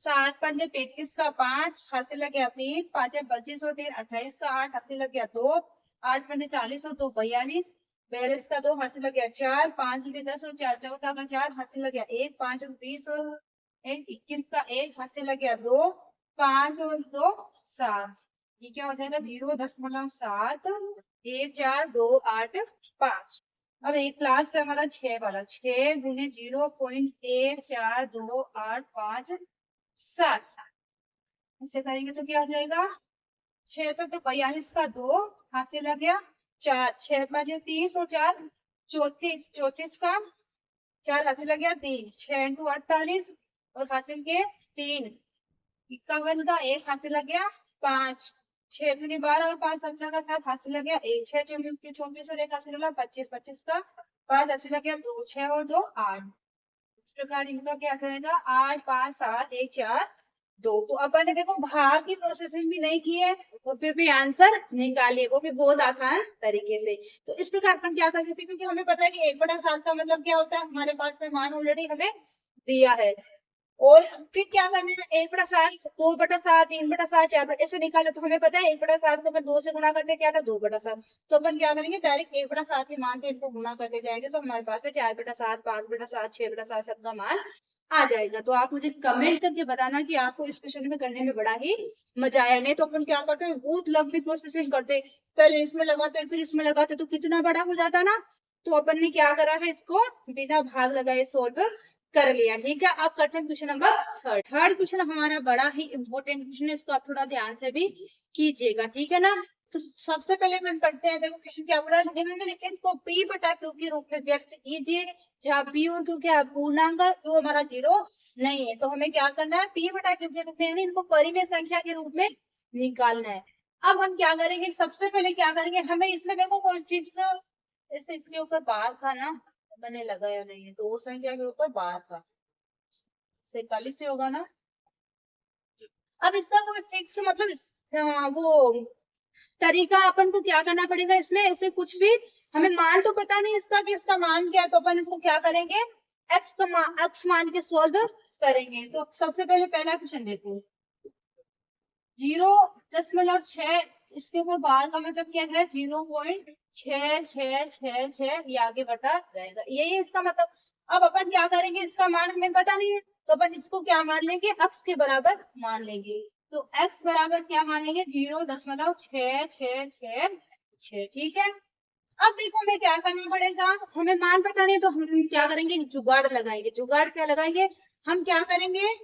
7 5 35 का 5 हासिल लग गया 3, 5 25 और 3 28 का 8 हासिल लग गया 2, 8 पंजे 40 और 2 42, 42 का 2 हासिल लग गया 4, 5 भी 10 और 4 14 का 4 हासिल लग गया 1, 5 और 20 और 1 21 का 1 हासिल लग गया 2, 5 और 2 7। ये क्या हो जाएगा 0.7 1 4 2 8 5। अब एक लास्ट है हमारा 6 वाला, 6 गुने 0.14285 ऐसे करेंगे तो क्या हो जाएगा 6 से तो 42 का 2 हासिल लग गया 4, 6 बजे 30 और 4 34, 34 का 4 हासिल लग गया 3, 6 इंटू 48 और हासिल के 3, 51 का 1 हासिल लग गया 5, 6 दूनी 12 और 5 17 का 7 हासिल लग गया 1, 6 चौबीस 24 और 1 हासिल लगा 25, 25 का 5 हासिल लग गया 2, 6 और 2 8। इस प्रकार इनका क्या जाएगा 8 5 7 1 4 2। तो अपन ने देखो भाग की प्रोसेसिंग भी नहीं की है और फिर भी आंसर निकालिए, वो भी बहुत आसान तरीके से। तो इस प्रकार अपन क्या कर सकते हैं, क्योंकि हमें पता है कि 1/7 का मतलब क्या होता है, हमारे पास में मान ऑलरेडी हमें दिया है। और फिर क्या करना है 1/7 2/7 3/7 4 ऐसे निकाले तो हमें पता है 1/7 को अपन 2 से गुणा करते क्या था 2/7। तो अपन क्या करेंगे डायरेक्ट 1/7 के मान से इनको गुणा करते जाएंगे तो हमारे पास में 4/7 5/7 6/7 सबका मान आ जाएगा। तो आप मुझे कमेंट करके बताना कि आपको इस क्वेश्चन में करने में बड़ा ही मजा आया। नहीं तो अपन क्या करते हैं बहुत लंबी प्रोसेसिंग करते, पहले इसमें लगाते फिर इसमें लगाते तो कितना बड़ा हो जाता ना। तो अपन ने क्या करा है इसको बिना भाग लगाए सोल्व कर लिया। ठीक है, अब करते हैं question number third. Third question हमारा बड़ा ही इंपॉर्टेंट क्वेश्चन है, इसको आप थोड़ा ध्यान से भी कीजिएगा। ठीक है ना। तो सबसे पहले हम पढ़ते हैं, देखो क्वेश्चन क्या बोला, निम्नलिखित को p बटा q के रूप में व्यक्त कीजिए जहाँ p और q क्या है पूर्णांक, q हमारा 0 नहीं है। तो हमें क्या करना है p बटा q के रूप में यानी इनको परिमेय संख्या के रूप में निकालना है। अब हम क्या करेंगे सबसे पहले क्या करेंगे, हमें इसमें देखो कोई फिक्स जैसे इसके ऊपर बार था ना, मैंने लगाया नहीं है, तो वो संख्या के ऊपर बार था 41 से होगा ना। अब इसका कोई फिक्स मतलब वो तरीका अपन को क्या करना पड़ेगा, इसमें ऐसे कुछ भी हमें मान तो पता नहीं इसका कि इसका मान क्या है, तो अपन इसको क्या करेंगे एक्स मान के सॉल्व करेंगे। तो सबसे पहले पहला क्वेश्चन देखो 0.6 इसके ऊपर बार का मतलब क्या है 0.6666 ये आगे बढ़ता जाएगा, यही है इसका मतलब। अब अपन क्या करेंगे इसका मान हमें पता नहीं है तो अपन इसको क्या मान लेंगे x के बराबर मान लेंगे। तो x बराबर क्या मानेंगे 0.6666। ठीक है। अब देखो हमें क्या करना पड़ेगा, हमें मान पता नहीं तो हम क्या करेंगे जुगाड़ लगाएंगे। जुगाड़ क्या लगाएंगे, हम क्या करेंगे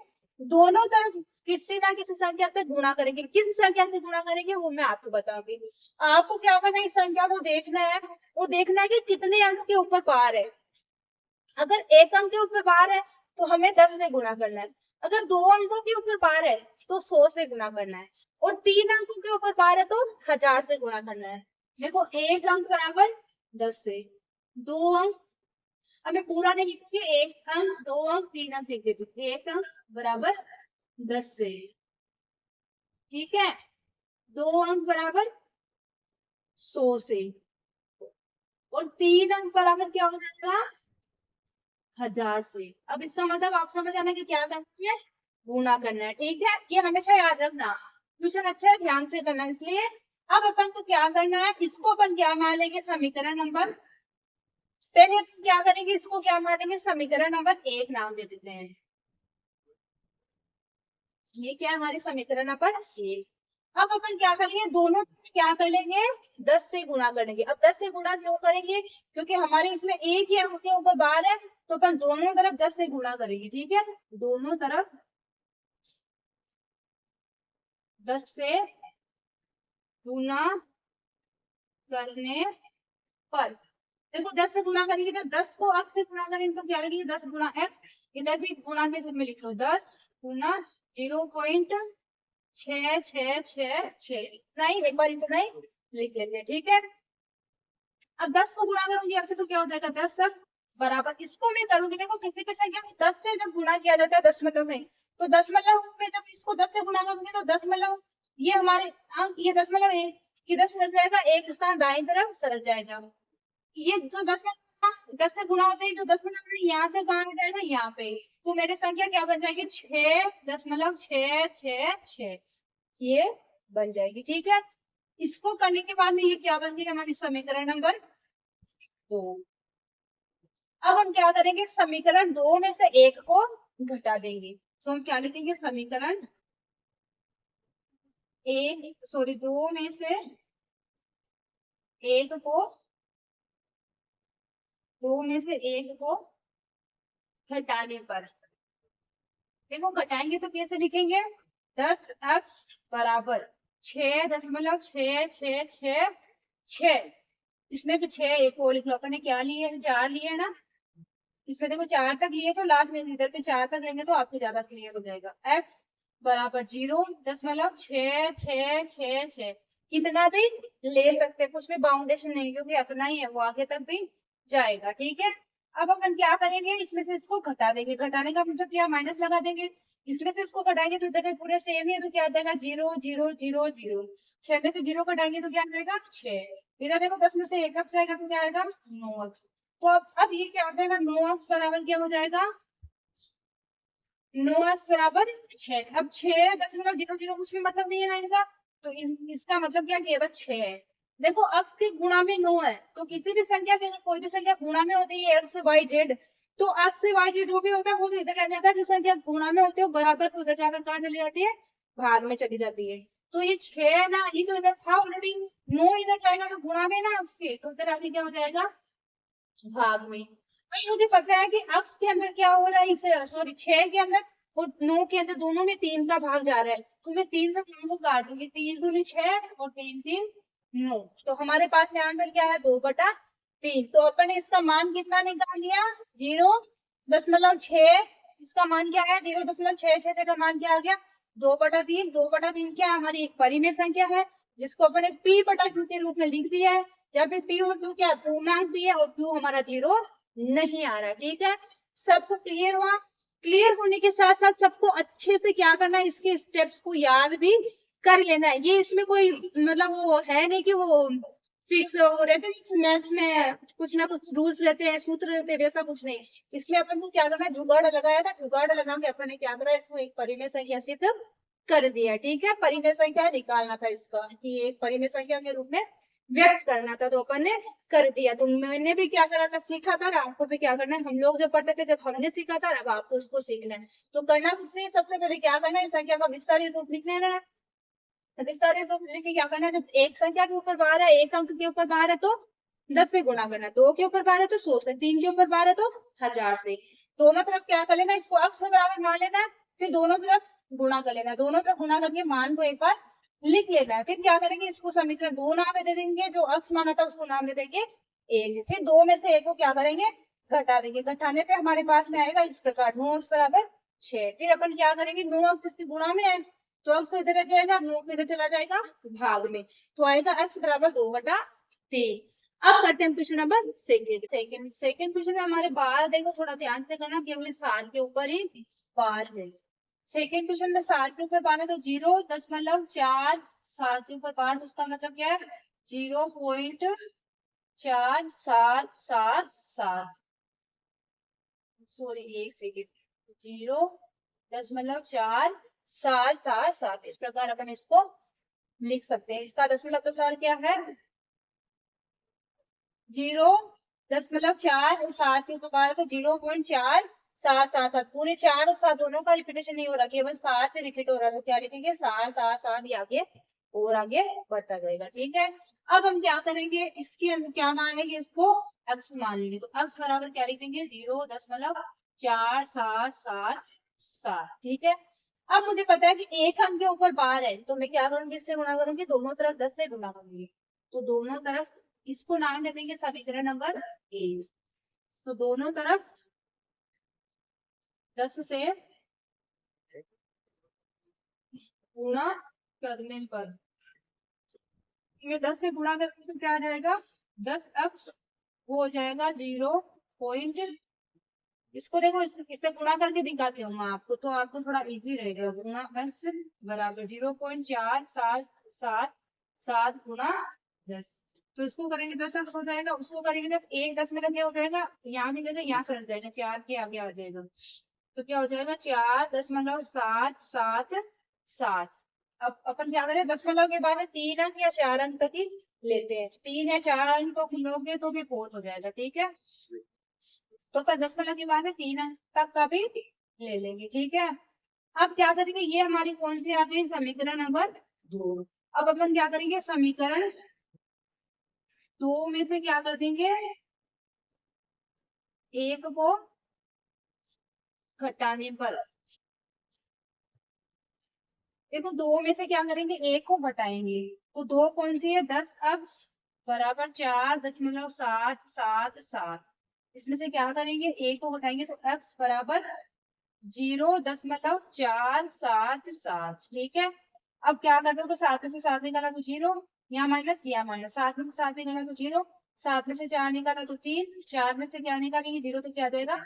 दोनों तरफ किसी ना किसी संख्या से गुणा करेंगे। किस संख्या से गुणा करेंगे वो मैं आपको बताऊंगी। आपको क्या करना है इस संख्या को देखना है, वो देखना है कि कितने अंक के ऊपर बार है। अगर एक अंक के ऊपर बार है तो हमें 10 से गुणा करना है, अगर 2 अंकों के ऊपर बार है तो 100 से गुणा करना है, और 3 अंकों के ऊपर बार है तो 1000 से गुणा करना है। देखो एक अंक बराबर 10 से, 2 अंक हमें पूरा नहीं लिखूंगी, 1 अंक 2 अंक 3 अंक लिख देती हूँ, 1 अंक बराबर 10 से। ठीक है, 2 अंक बराबर 100 से, और 3 अंक बराबर क्या हो जाएगा 1000 से। अब इसका मतलब आप समझ आना कि क्या करना है गुणा करना है। ठीक है, ये हमेशा याद रखना, क्वेश्चन अच्छा है ध्यान से करना। इसलिए अब अपन को क्या करना है, इसको अपन क्या मान लेंगे समीकरण नंबर, पहले अपन क्या करेंगे इसको क्या मानेंगे समीकरण नंबर 1 नाम दे देते हैं। ये क्या है हमारी समीकरण नंबर 1। अब अपन क्या करेंगे दोनों क्या कर लेंगे 10 से गुणा करेंगे। अब 10 से गुणा क्यों करेंगे, क्योंकि हमारे इसमें एक ही अंक के ऊपर बार है तो अपन दोनों तरफ 10 से गुणा करेंगे। ठीक है, दोनों तरफ 10 से गुणा करने पर, देखो 10 से गुणा करेंगे जब 10 को x से गुणा करेंगे तो क्या लगेगा 10 गुणा x, इधर भी गुणा के रूप में लिख लो 10 गुणा 0.6666 इतना ही, एक बार इतना ही लिख लेते हैं। ठीक है, अब 10 को गुणा करूंगी x से तो क्या हो जाएगा 10x बराबर, इसको मैं करूंगी देखो किसी भी संख्या को 10 से जब गुणा किया जाता है दशमलव में, तो दशमलव में जब इसको 10 से गुणा करूंगी तो दशमलव ये हमारे अंक ये दशमलव किधर सरक जाएगा, एक स्थान दाएं तरफ सरक जाएगा। ये जो 10 से गुणा होते हैं जो 10 यहाँ से कहाँ आ जाएगा यहाँ पे, तो मेरी संख्या क्या बन जाएगी 6.666 ये बन जाएगी। ठीक है, इसको करने के बाद में ये क्या बन गई हमारी समीकरण नंबर 2। अब हम क्या करेंगे, समीकरण 2 में से एक को घटा देंगे, तो हम क्या लिखेंगे, समीकरण 2 में से एक को 2 में से एक को घटाने पर, देखो घटाएंगे तो कैसे लिखेंगे, 10x बराबर 6.666, इसमें भी 6 एक और लिख लो, अपन ने क्या लिए, 4 लिए ना, इसमें देखो 4 तक लिए तो लास्ट में इधर पे 4 तक लेंगे तो आपको ज्यादा क्लियर हो जाएगा। x बराबर 0.666, कितना भी ले सकते, कुछ भी बाउंडेशन नहीं, क्योंकि अपना ही है वो, आगे तक भी जाएगा, ठीक है। अब अपन क्या करेंगे, इसमें से इसको घटा देंगे, घटाने का मतलब क्या, माइनस लगा देंगे, इसमें से इसको घटाएंगे तो इधर पूरे सेम है, तो क्या आ जाएगा 0 0 0 0, 6 में से 0 घटाएंगे तो क्या आ जाएगा 6, इधर देखो 10 में से 1 x आएगा तो क्या आएगा 9x, तो अब ये क्या हो जाएगा, 9x बराबर क्या हो जाएगा, 9x बराबर 6। अब 6.00 कुछ भी मतलब नहीं है इनका, तो इसका मतलब क्या, केवल 6 है। देखो अक्ष के गुणा में 9 है, तो किसी भी संख्या के कोई भी संख्या गुणा में होती है एक्स वाई जेड, तो एक्स से वाई जेड जो भी होता है वो तो इधर रह जाता है, जो संख्या गुणा में होती है वो बराबर को उधर जाकर कहाँ चली जाती है, भाग में चली जाती है। तो ये 6 ना, ये तो इधर था ऑलरेडी, 9 इधर जाएगा तो गुणा में ना अक्ष के, तो इधर आगे क्या हो जाएगा, भाग में। भाई मुझे पता है कि अक्ष के अंदर क्या हो रहा है, इस सॉरी 6 के अंदर और 9 के अंदर दोनों में 3 का भाग जा रहा है, तो मैं 3 से दोनों को काट दूंगी, 3 दूनी 6 और 3 3 9, तो हमारे पास में आंसर क्या है, 2/3। तो अपन ने इसका मान कितना निकाल लिया, 0.6, इसका मान क्या है 0.666 का मान क्या आ गया, 2/3। 2/3 क्या है, हमारी एक परिमेय संख्या है, जिसको अपन ने p/q के रूप में लिख दिया है, जहाँ पे p और q क्या पूर्णांक भी है और q हमारा 0 नहीं आ रहा, ठीक है। सबको क्लियर हुआ, क्लियर होने के साथ साथ सबको अच्छे से क्या करना है, इसके स्टेप्स को याद भी कर लेना है, ये इसमें कोई मतलब वो है नहीं कि वो फिक्स हो रहते हैं, मैथ्स में कुछ ना कुछ रूल्स रहते हैं, सूत्र रहते हैं, वैसा कुछ नहीं। इसमें अपन को क्या करना है, जुगाड़ लगाया था, जुगाड़ लगा के अपन ने क्या करा, इसको एक परिमेय संख्या सिद्ध कर दिया, ठीक है। परिमेय संख्या निकालना था इसका, कि एक परिमेय संख्या के रूप में व्यक्त करना था, तो अपन ने कर दिया। तो मैंने भी क्या करा था, सीखा था, आपको भी क्या करना है, हम लोग जब पढ़ते थे जब हमने सीखा था, अब आपको उसको सीखना है। तो करना कुछ नहीं, सबसे पहले क्या करना है, संख्या का विस्तारित रूप लिखने है, विस्तारित रूप लिख के क्या करना है, जब एक संख्या के ऊपर बार है, एक अंक के ऊपर बार है तो 10 से गुणा करना, 2 के ऊपर बार है तो 100 से, 3 के ऊपर बार है तो 1000 से, दोनों तरफ क्या कर लेना, इसको अक्ष में बराबर मान लेना है, फिर दोनों तरफ गुणा कर लेना, दोनों तरफ गुणा करके मान को एक बार लिख लेना है, फिर क्या करेंगे, इसको समीकरण 2 नाम दे देंगे, जो अक्ष माना था उसको नाम दे देंगे 1, फिर 2 में से 1 को क्या करेंगे, घटा देंगे, घटाने पे हमारे पास में आएगा इस प्रकार, 9 अक्ष बराबर 6, फिर अपन क्या करेंगे, 9 अक्ष से गुणा में है तो अक्ष इधर जाएगा, 9 इधर चला जाएगा भाग में, तो आएगा x बराबर 2/3। अब करते हैं क्वेश्चन नंबर सेकंड क्वेश्चन में हमारे बार देखो, थोड़ा ध्यान से करना, केवल 7 के ऊपर ही बार है। सेकंड क्वेश्चन में 7 के ऊपर बार है, तो 0.4 7 के ऊपर बार, तो उसका मतलब क्या है 0.4777, सॉरी एक सेकेंड, 0.4777, इस प्रकार अपन इसको लिख सकते हैं। इसका दशमलव प्रसार क्या है, 0.4 और 7 के ऊपर बार है तो 0.4777, पूरे 4 और 7 दोनों का रिपीटेशन नहीं हो रहा, केवल 7 रिपीट हो रहा है, तो क्या लिखेंगे 7 आगे और आगे बढ़ता जाएगा, ठीक है। अब हम क्या करेंगे, इसके अंदर क्या मानेंगे, इसको x मान लेंगे, तो x बराबर क्या लिखेंगे 0.4777, ठीक है। अब मुझे पता है कि एक अंक के ऊपर बार है, तो मैं क्या करूंगी, इससे गुणा करूंगी, दोनों तरफ 10 से गुणा करूंगी, तो दोनों तरफ इसको नाम दे देंगे समीकरण नंबर 1, तो दोनों तरफ 10 से गुणा करने पर, मैं 10 से गुणा करूंगी तो क्या आ जाएगा 10 अक्स, वो हो जाएगा 0. इसको देखो, इससे गुणा करके दिखाती हूँ मैं आपको, तो आपको थोड़ा इजी रहेगा, गुणा x बराबर 0.477 गुणा 10, तो इसको करेंगे 10 हो जाएगा, उसको करेंगे जब 1 दशमलव क्या हो जाएगा, यहाँ नहीं जाएगा, यहाँ से जाएगा, 4 के आगे आ जाएगा, तो क्या हो जाएगा 4.777, अब अपन क्या करें, दशमलव के बाद 3 अंक या 4 अंक तक ही लेते हैं। 3 या 4 अंक तो लोगे तो भी बहुत हो जाएगा, ठीक है। तो पर दशमलव के बाद 3 अंक तक का भी ले लेंगे, ठीक है। अब क्या करेंगे, ये हमारी कौन सी आ गई, समीकरण नंबर 2। अब अपन क्या करेंगे, समीकरण 2 में से क्या कर देंगे, एक को घटाने पर, देखो 2 में से क्या करेंगे, एक को घटाएंगे। तो 2 कौन सी है, 10 अक्स बराबर 4.777। इसमें से क्या करेंगे, एक को घटाएंगे तो x बराबर 0.477, ठीक है। अब क्या करते हो, तो 7 में से 7 निकाला तो 0, यहाँ माइनस यहाँ माइनस, 7 में से 7 निकाला तो 0, 7 में से 4 निकाला तो 3, 4 में से क्या निकालेंगे, 0, तो क्या आ जाएगा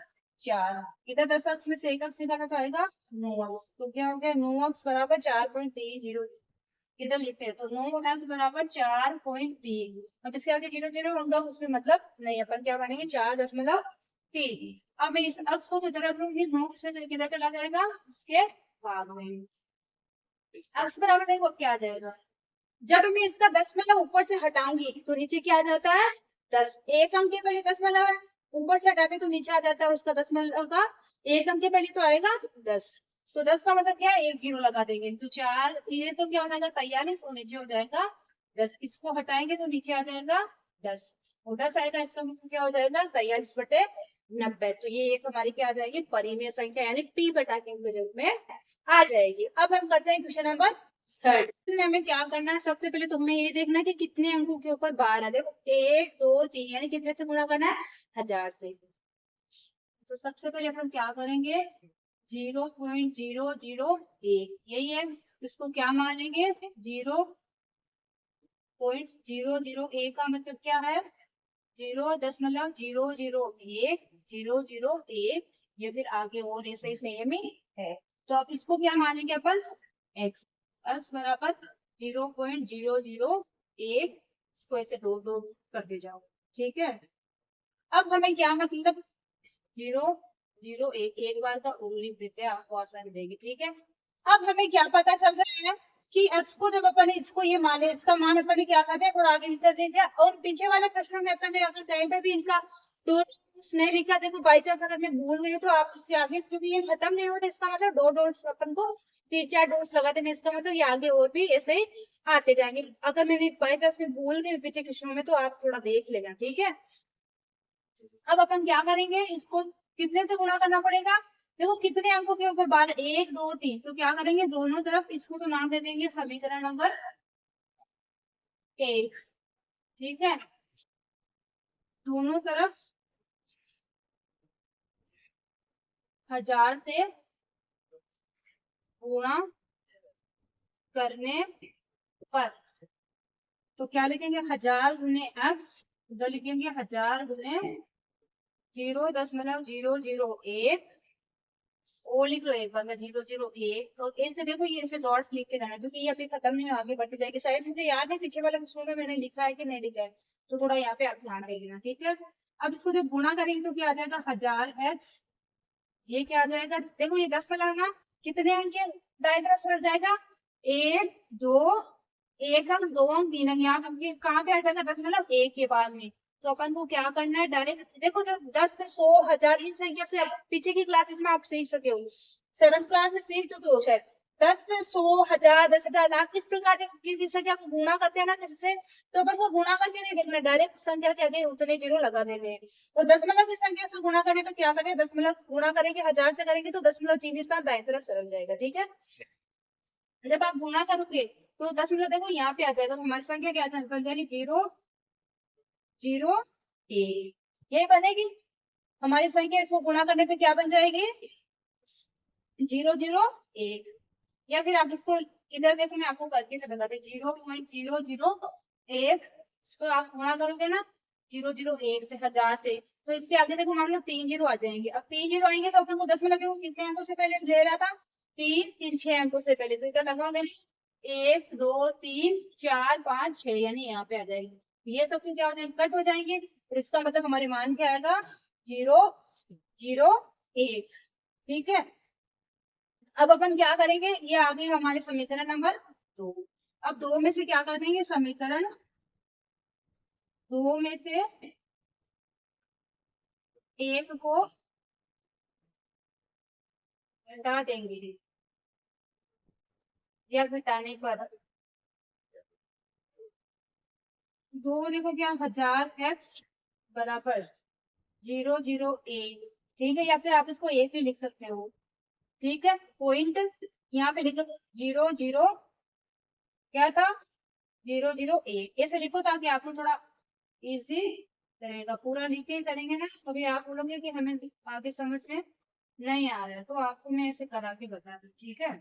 4। इधर 10 अक्स में से 1 अक्स निकाला तो आएगा 9 अक्स, तो क्या हो गया, 9 अक्स बराबर 4.30। इधर लिखते हैं तो 9 एक्स बराबर 4.3। अब इसके आगे 0 0 होगा, उसमें मतलब नहीं, अपन क्या बनेंगे 4.3। अब मैं इस अक्स को किधर रख लूंगी, 9 इसमें किधर चला जाएगा, इसके भाग में। अक्स बराबर देखो क्या आ जाएगा, जब मैं इसका दशमलव ऊपर से हटाऊंगी तो नीचे क्या आ जाता है 10। एक अंक के पहले दशमलव है, ऊपर से हटाते तो नीचे आ जाता है उसका दशमलव का, एक अंक के पहले तो आएगा 10। तो 10 का मतलब क्या है, एक 0 लगा देंगे तो 4, ये तो क्या हो जाएगा 43, और नीचे हो जाएगा 10। इसको हटाएंगे तो नीचे आ जाएगा 10, और 10 आएगा, इसका मतलब क्या हो जाएगा 43/90। तो ये एक हमारी क्या आ जाएगी, परिमेय संख्या यानी p बटा q के रूप में आ जाएगी। अब हम करते हैं क्वेश्चन नंबर 3। हमें क्या करना है, सबसे पहले तुम्हें ये देखना है कि कितने अंकों के ऊपर बार है। देखो 1 2 3, यानी कितने से गुणा करना है, 1000 से। तो सबसे पहले अपन क्या करेंगे, 0.001 यही है, इसको क्या मान लेंगे, 0.001 का मतलब क्या है, 0.001 या फिर आगे और ऐसे ही सेम ही है। तो अब इसको क्या मानेंगे अपन, x, x बराबर 0.001, इसको ऐसे डॉट डॉट करते जाओ, ठीक है। अब हमें क्या मतलब 0.001 एक बार का और लिख देते हैं, आपको आसानी देगी, ठीक है। अब हमें क्या पता चल रहा है कि x को जब अपन इसको ये मान ले, इसका मान अपन क्या करते हैं, थोड़ा आगे विस्तार देते हैं, और पीछे वाले प्रश्न में अपन ने अगर कहीं पे भी इनका डॉट नहीं लिखा, देखो बाई चांस अगर मैं भूल गई तो आप उसके आगे, क्योंकि ये खत्म नहीं होता, इसका मतलब दो डॉट्स अपन को 3 4 डॉट्स लगा देने, इसका मतलब ये आगे और भी ऐसे ही आते जाएंगे। अगर मैंने बाई चांस में भूल गई पीछे क्वेश्चन में तो आप थोड़ा देख लेना, ठीक है। अब अपन क्या करेंगे, इसको कितने से गुणा करना पड़ेगा, देखो कितने अंकों के ऊपर बार, 1 2 3, तो क्या करेंगे दोनों तरफ, इसको तो नाम दे देंगे समीकरण नंबर 1, ठीक है। दोनों तरफ 1000 से गुणा करने पर, तो क्या लिखेंगे 1000 गुने x, उधर लिखेंगे 1000 गुने 0.001, ओ लिख लो एक बार में 0.001, और ऐसे देखो ये ऐसे डॉट्स लिख के जाना, क्योंकि ये अभी खत्म नहीं, आगे बढ़ती जाएगी। शायद मुझे याद है पीछे वाले क्वेश्चन में मैंने लिखा है कि नहीं लिखा है, तो थोड़ा यहाँ पे आप ध्यान दे देना, ठीक है। अब इसको जब गुणा करेंगे तो क्या आ जाएगा 1000x, ये क्या आ जाएगा, देखो ये 10 वाला ना, कितने अंक के दाएं तरफ सरक जाएगा, 1 2, 1 अंक 2 अंक 3 अंक, यहाँ कहाँ पे आ जाएगा 10 मतलब 1 के बाद में। तो अपन को क्या करना है, डायरेक्ट देखो जब 10 से 100 1000 इन संख्या से पीछे की क्लासेस में आप सीख सके हो, 7th क्लास में सीख चुके हो शायद। 10 से 100 1000 10,000 लाख इस प्रकार से किसी संख्या को गुणा करते हैं ना किसी से, तो अपन को गुणा करके नहीं देखना, डायरेक्ट संख्या के आगे उतने जीरो लगा देने हैं। तो दशमलव की संख्या से गुणा करें तो क्या करें, दशमलव गुणा करेंगे 1000 से करेंगे तो 0.3 स्थान दाएं तरफ सरक जाएगा, ठीक है। जब आप गुणा करोगे तो 10 देखो यहाँ पे आ जाएगा, तो हमारी संख्या क्या बन जाएगी 0.001, ये बनेगी हमारी संख्या। इसको गुणा करने पे क्या बन जाएगी 0.001, या फिर आप इसको इधर देखो मैं आपको करके बताती हूँ 0.001, इसको आप गुणा करोगे ना 0.001 से 1000 से, तो इससे आगे देखो मान लो 3 जीरो आ जाएंगे। अब 3 जीरो आएंगे तो अपन को दशमलव देखो कितने अंकों से पहले ले रहा था, 3 3 6 अंकों से पहले, तो इधर लगा देंगे 1 2 3 4 5 6, यानी यहाँ पे आ जाएगी। ये सब क्या हो जाएंगे, कट हो जाएंगे, और इसका मतलब हमारे मान क्या आएगा 0.001, ठीक है। अब अपन क्या करेंगे, ये आ गई हमारे समीकरण नंबर 2। अब 2 में से क्या कर देंगे, समीकरण 2 में से 1 को घटा देंगे, या घटाने पर 2 देखो क्या 1000x बराबर 001, ठीक है, या फिर आप इसको 1 भी लिख सकते हो, ठीक है। पॉइंट यहाँ पे लिखो 00 क्या था 001, ऐसे लिखो ताकि आपको थोड़ा इजी रहेगा। पूरा लिख के करेंगे ना कभी आप बोलोगे कि हमें आगे समझ में नहीं आ रहा है, तो आपको मैं ऐसे करा के बता दूं, ठीक है।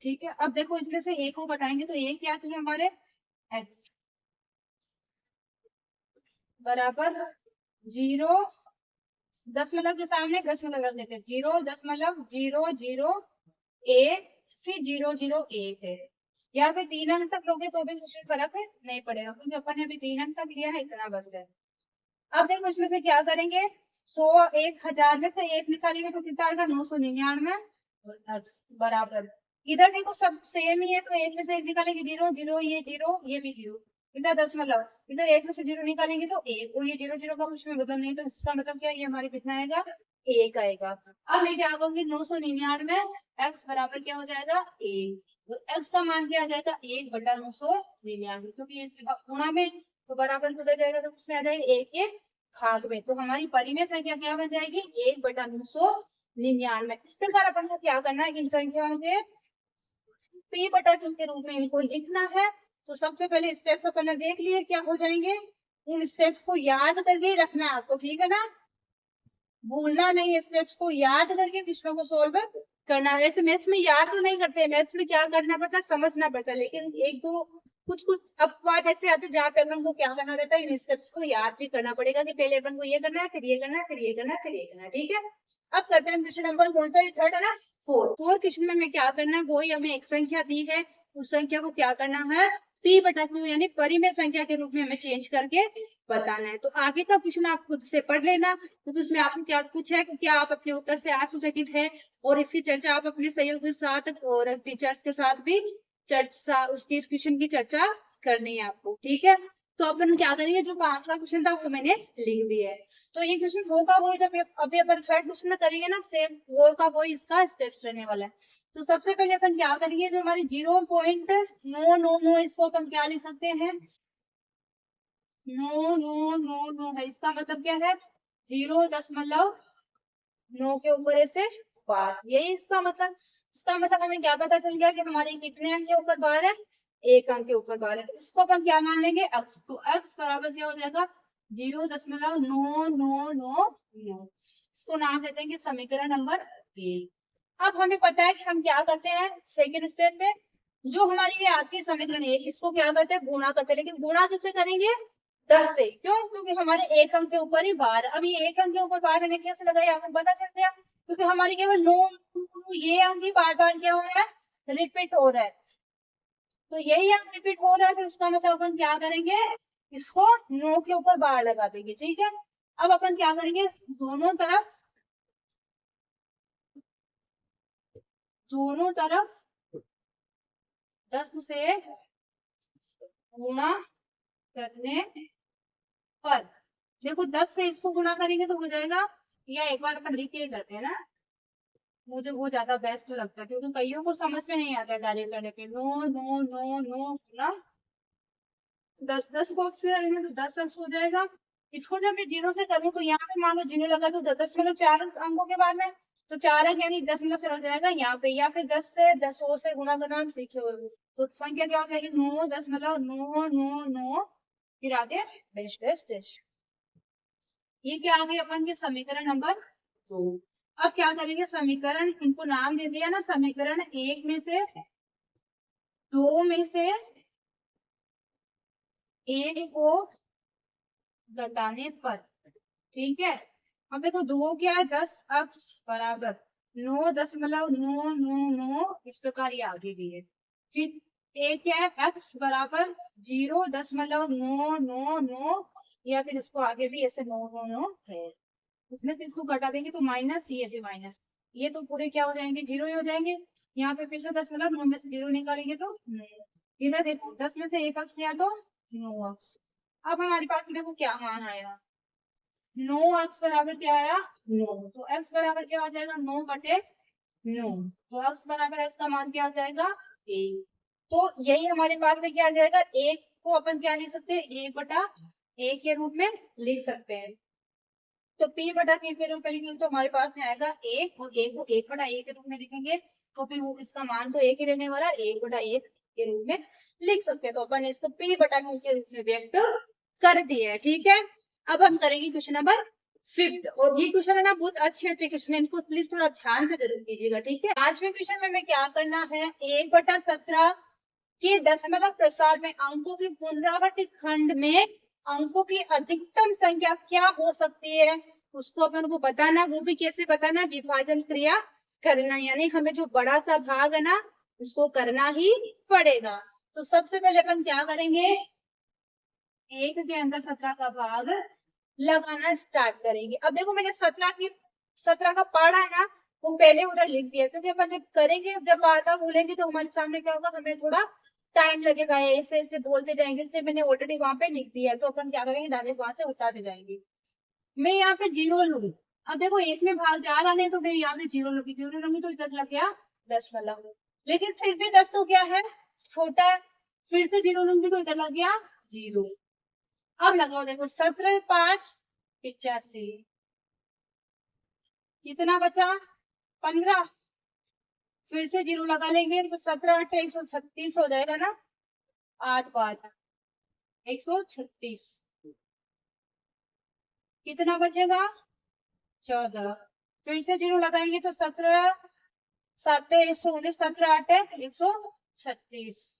ठीक है, अब देखो इसमें से एक को घटाएंगे तो एक क्या थे हमारे x बराबर 0 दशमलव के सामने दशमलव रख देते, 0.001 फिर 001 है, या फिर 3 अंक तक लोगे तो भी कुछ फर्क है नहीं पड़ेगा, क्योंकि अपन ने अभी 3 अंक तक लिया है, इतना बस है। अब देखो इसमें से क्या करेंगे, 100 1000 में से 1 निकालेंगे तो कितना आएगा 999 बराबर, इधर देखो सब सेम ही है तो 1 में से 1 निकालेंगे 0 0, ये भी 0, इधर दशमलव, इधर 1 में से 0 निकालेंगे तो 1, और ये 0 का कुछ में मतलब नहीं, तो इसका मतलब क्या है, ये हमारे कितना आएगा 1 आएगा। अब मैं क्या करूंगी 999 x बराबर क्या हो जाएगा 1, तो x का मान क्या आ जाएगा 1/999, क्योंकि ये गुणा में तो बराबर किधर जाएगा तो उसमें आ जाएगा 1 के भाग में, तो हमारी परिमेय संख्या क्या बन जाएगी 1/999। इस प्रकार अपन को क्या करना है, इन संख्याओं के p/q के रूप में इनको लिखना है। तो सबसे पहले स्टेप्स अपन ने देख लिए क्या हो जाएंगे, उन स्टेप्स को याद करके ही रखना है आपको, ठीक है ना, भूलना नहीं, स्टेप्स को याद करके प्रश्नों को सोल्व करना है। वैसे मैथ्स में याद तो नहीं करते, मैथ्स में क्या करना पड़ता है समझना पड़ता है, लेकिन एक दो कुछ अपवाद ऐसे आते हैं जहाँ पे अपन को क्या करना रहता है, इन स्टेप्स को याद भी करना पड़ेगा कि पहले अपन को ये करना है, फिर ये करना है, फिर ये करना है, फिर ये करना है, ठीक है। अब करते हैं क्वेश्चन नंबर कौन सा, थर्ड है ना, फोर्थ क्वेश्चन में हमें क्या करना है, वही हमें एक संख्या दी है, उस संख्या को क्या करना है p/q यानी परिमेय संख्या के रूप में हमें चेंज करके बताना है। तो आगे का क्वेश्चन आप खुद से पढ़ लेना, क्योंकि उसमें आपको क्या पूछा है कि क्या आप अपने उत्तर से आश्चर्यचकित है, और इसकी चर्चा आप अपने सहयोगी के साथ और टीचर्स के साथ भी चर्चा, उसकी इस क्वेश्चन की चर्चा करनी है आपको, ठीक है। तो अपन क्या करेंगे, जो काम का क्वेश्चन था वो मैंने लिख दिया है, तो ये क्वेश्चन वो का वो जब अभी अपन थर्ड क्वेश्चन में करेंगे ना, सेम वो का वो इसका स्टेप्स रहने वाला है। तो सबसे पहले अपन क्या करेंगे, जो हमारी 0.999 इसको अपन क्या लिख सकते हैं, नो है, इसका मतलब क्या है 0.9 के ऊपर ऐसे बार, यही इसका मतलब। इसका मतलब हमें क्या पता चल गया कि हमारे कितने अंक के ऊपर बार है, 1 अंक के ऊपर बार है, तो इसको अपन क्या मान लेंगे x, तो x बराबर क्या हो जाएगा 0.999, इसको नाम देते हैं समीकरण नंबर 1। अब हमें पता है कि हम क्या करते हैं सेकेंड स्टेप में, जो हमारी ये आती है समीकरण 1, इसको क्या करते हैं गुणा करते हैं, लेकिन गुणा किससे करेंगे 10 से, क्यों, क्योंकि हमारे 1 अंक के ऊपर ही बार, अब ये 1 अंक के ऊपर बार मैंने कैसे लगाई आपको पता चल गया, क्योंकि हमारी केवल 9 ये अंक ही बार बार क्या हो रहा है रिपीट हो रहा है, तो यही अंक रिपीट हो रहा है, तो इसका मतलब अपन क्या करेंगे, इसको 9 के ऊपर बार लगा देंगे, ठीक है। अब अपन क्या करेंगे, दोनों तरफ 10 से गुणा करने पर, देखो 10 से इसको गुणा करेंगे तो हो जाएगा, या एक बार अपन लिख के करते हैं ना, मुझे वो ज्यादा बेस्ट लगता है, क्योंकि कईयों को समझ में नहीं आता डायरेक्ट करने पे, नो नो नो नो गुणा 10 को से करेंगे तो 10x हो जाएगा। इसको जब मैं 0 से करूँ तो यहाँ पे मान लो 0 लगा तो 10.4 अंकों के बाद में, तो 4 अंक यानी 10 से रख जाएगा यहाँ पे, या फिर 10 से 10 से गुणा करना हम सीखे हुए, तो संख्या क्या हो जाएगी 9 फिर आगे डैश डैश डैश, ये क्या आ गई अपन के समीकरण नंबर 2। अब क्या करेंगे, समीकरण इनको नाम दे दिया ना, समीकरण 1 में से 2 में से 1 को घटाने पर, ठीक है। अब देखो 2 क्या है 10x बराबर 9.999, इस प्रकार ये आगे भी है, फिर एक क्या है x बराबर 0.999, या फिर इसको आगे भी ऐसे 999 है, उसमें से इसको घटा देंगे तो माइनस, ये भी माइनस, ये तो पूरे क्या हो जाएंगे 0 ही हो जाएंगे, यहाँ पे फिर से 10 मतलब 9 में से 0 निकालेंगे तो 9। इधर देखो 10 में से 1 अक्स गया तो 9 अक्स। अब हमारे पास देखो क्या मान आया, 9 अक्स बराबर क्या आया 9, तो एक्स बराबर क्या हो जाएगा 9 बटे 9, तो एक्स बराबर एक्स का मान क्या हो जाएगा 1। तो यही हमारे पास में क्या आ जाएगा, एक को अपन क्या लिख सकते हैं 1 बटा 1 के रूप में लिख सकते हैं। तो p बटा k के रूप में लिखेंगे तो हमारे पास में आएगा 1, और 1 को 1 बटा 1 के रूप में लिखेंगे तो फिर वो इसका मान तो 1 ही रहने वाला, 1 बटा 1 के रूप में लिख सकते हैं। तो अपन इसको p बटा q के रूप में व्यक्त कर दिया है। ठीक है, अब हम करेंगे क्वेश्चन नंबर 5, और ये क्वेश्चन है ना बहुत अच्छे क्वेश्चन है, इनको प्लीज थोड़ा ध्यान से जरूर कीजिएगा। ठीक है, 5वें क्वेश्चन में हमें क्या करना है, 1/17 के दशमलव प्रसार में अंकों की पुनरावर्ती खंड में अंकों की अधिकतम संख्या क्या हो सकती है, उसको अपन को बताना। वो भी कैसे बताना, विभाजन क्रिया करना, यानी हमें जो बड़ा सा भाग है ना उसको करना ही पड़ेगा। तो सबसे पहले अपन क्या करेंगे, 1 के अंदर 17 का भाग लगाना स्टार्ट करेंगे। अब देखो मैंने 17 का पढ़ा है ना वो पहले उधर लिख दिया, क्योंकि अपन जब करेंगे जब बार बार बोलेंगे तो हमारे सामने क्या होगा, हमें थोड़ा टाइम लगेगा, ऐसे ऐसे बोलते जाएंगे, इससे मैंने ऑलरेडी वहां पे लिख दिया है। तो अपन क्या करेंगे डायरेक्ट वहां से उतारते जाएंगे। मैं यहाँ पे 0 लूंगी, अब देखो 1 में भाग जा रहा नहीं तो मैं यहाँ पे 0 लूंगी, 0 लूंगी तो इधर लग गया 10 वाला, लेकिन फिर भी 10 तो क्या है छोटा है, फिर से 0 लूंगी तो इधर लग गया 0। अब लगाओ देखो 17 5 85, कितना बचा 15, फिर से 0 लगा लेंगे तो 17 8 136 हो जाएगा ना, 8 बार 136, कितना बचेगा 14, फिर से 0 लगाएंगे तो 17 7 119, 17 8 136,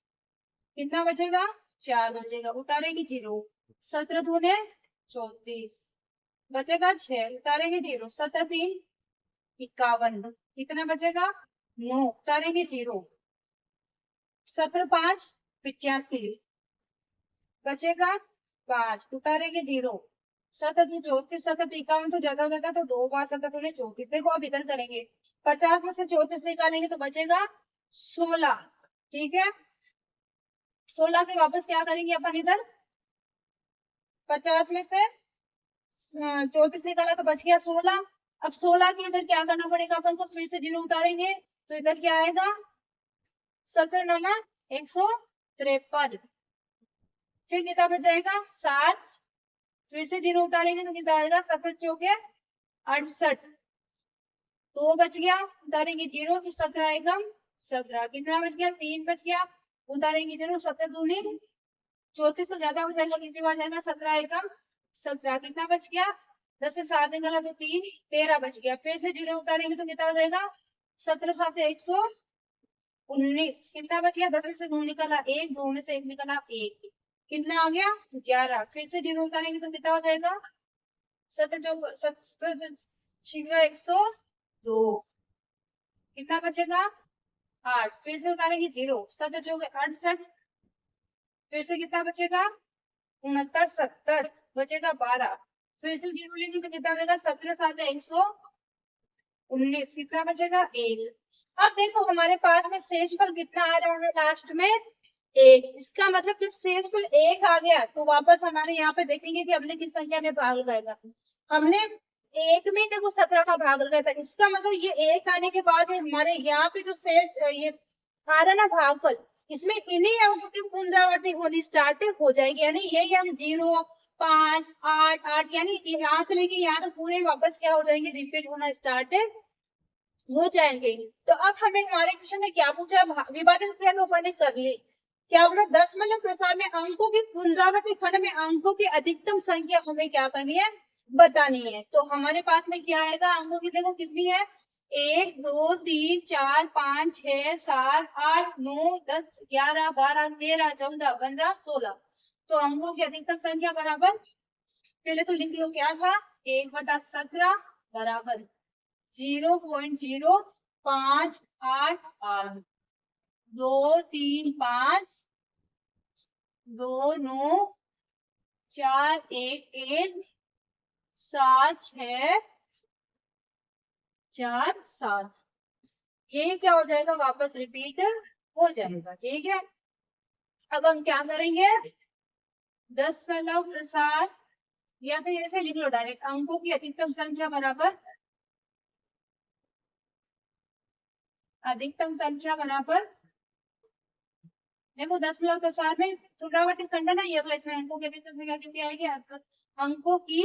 कितना बचेगा 4 बचेगा, उतारेंगे 0, 17 दूने 34, बचेगा 6, उतारेंगे 0, 17 3 51, कितना बचेगा 9, उतारेंगे 0, 17 5 85, बचेगा 5, उतारेंगे 0, 17 34, 17 51 तो ज्यादा हो जाएगा तो 2 5 17 34। देखो अब इधर करेंगे 50 में से 34 निकालेंगे तो बचेगा 16। ठीक है, 16 के वापस क्या करेंगे अपन इधर, 50 में से 34 निकाला तो बच गया 16। अब 16 के इधर क्या करना पड़ेगा अपन को, फिर से 0 उतारेंगे तो इधर क्या आएगा 17 9 153, फिर कितना बच जाएगा 7, फिर से 0 उतारेंगे तो कितना आएगा 7 चौके 68, तो बच गया, उतारेंगे 0 तो 17 आएगा 17, कितना बच गया 3 बच गया, उतारेंगे 0, 17 दूनी 34 से ज्यादा हो जाएगा, कितनी बार जाएगा 17 आएगा 17, कितना बच गया 10 में 7 निकाला तो 3 13 बच गया, फिर से 0 उतारेंगे तो कितना हो जाएगा 17 7 119, कितना बच गया 10 में से 9 निकाला 1, 2 में से 1 निकाला 1, कितना आ गया 11, फिर से 0 उतारेंगे तो कितना हो जाएगा 102, कितना बचेगा 8, फिर से उतारेंगे 0, 7 68, फिर से कितना बचेगा 69 70, बचेगा 12, फिर से 0 लेंगे तो कितना बचेगा 17 7 119, कितना बचेगा 1। अब देखो हमारे पास में शेषफल कितना आ रहा है लास्ट में 1, इसका मतलब जब शेषफल 1 आ गया तो वापस हमारे यहाँ पे देखेंगे कि हमने किस संख्या में भाग लगाएगा, हमने 1 में देखो 17 का भाग लगाया था, इसका मतलब ये 1 आने के बाद हमारे यहाँ पे जो शेष ये आ रहा ना भागफल, इसमें इन्हीं अंकों की पुनरावृत्ति होनी स्टार्ट हो जाएगी, यानी यही अंक 0 5 8 8 यानी यहाँ से लेके यहाँ तो पूरे वापस क्या हो जाएंगे रिपीट होना स्टार्ट हो जाएंगे। तो अब हमें हमारे क्वेश्चन में क्या पूछा, विभाजन क्रिया तो अपन ने कर ली, क्या बोला दशमलव प्रसार में अंकों की पुनरावृत्ति खंड में अंकों की अधिकतम संख्या हमें क्या करनी है बतानी है। तो हमारे पास में क्या आएगा, अंकों की देखो कितनी है 1 2 3 4 5 6 7 8 9 10 11 12 13 14 15 16, तो अंकों की अधिकतम संख्या बराबर, पहले तो लिख लो क्या था 1/17 बराबर 0.0588, 2 3 5 2 9 4 1 1 7 6 4 7, ये क्या हो जाएगा, वापस रिपीट हो जाएगा। ठीक है, अब हम क्या करेंगे, दशमलव प्रसार, या फिर ऐसे लिख लो डायरेक्ट, अंकों की अधिकतम संख्या बराबर अधिकतम संख्या बराबर, देखो दशमलव प्रसार में पुनरावर्तित खंडन है ये अगला, इसमें अंकों की अधिकतम संख्या कितनी आएगी, अंकों की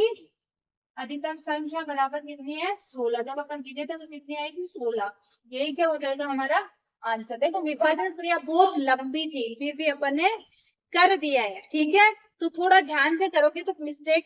अधिकतम संख्या बराबर कितनी है, 16। जब अपन गिने थे तो कितनी आएगी, 16। यही क्या हो जाएगा हमारा आंसर। देखो विभाजन क्रिया बहुत लंबी थी, फिर भी अपन ने कर दिया है। ठीक है, तो थोड़ा ध्यान से करोगे तो मिस्टेक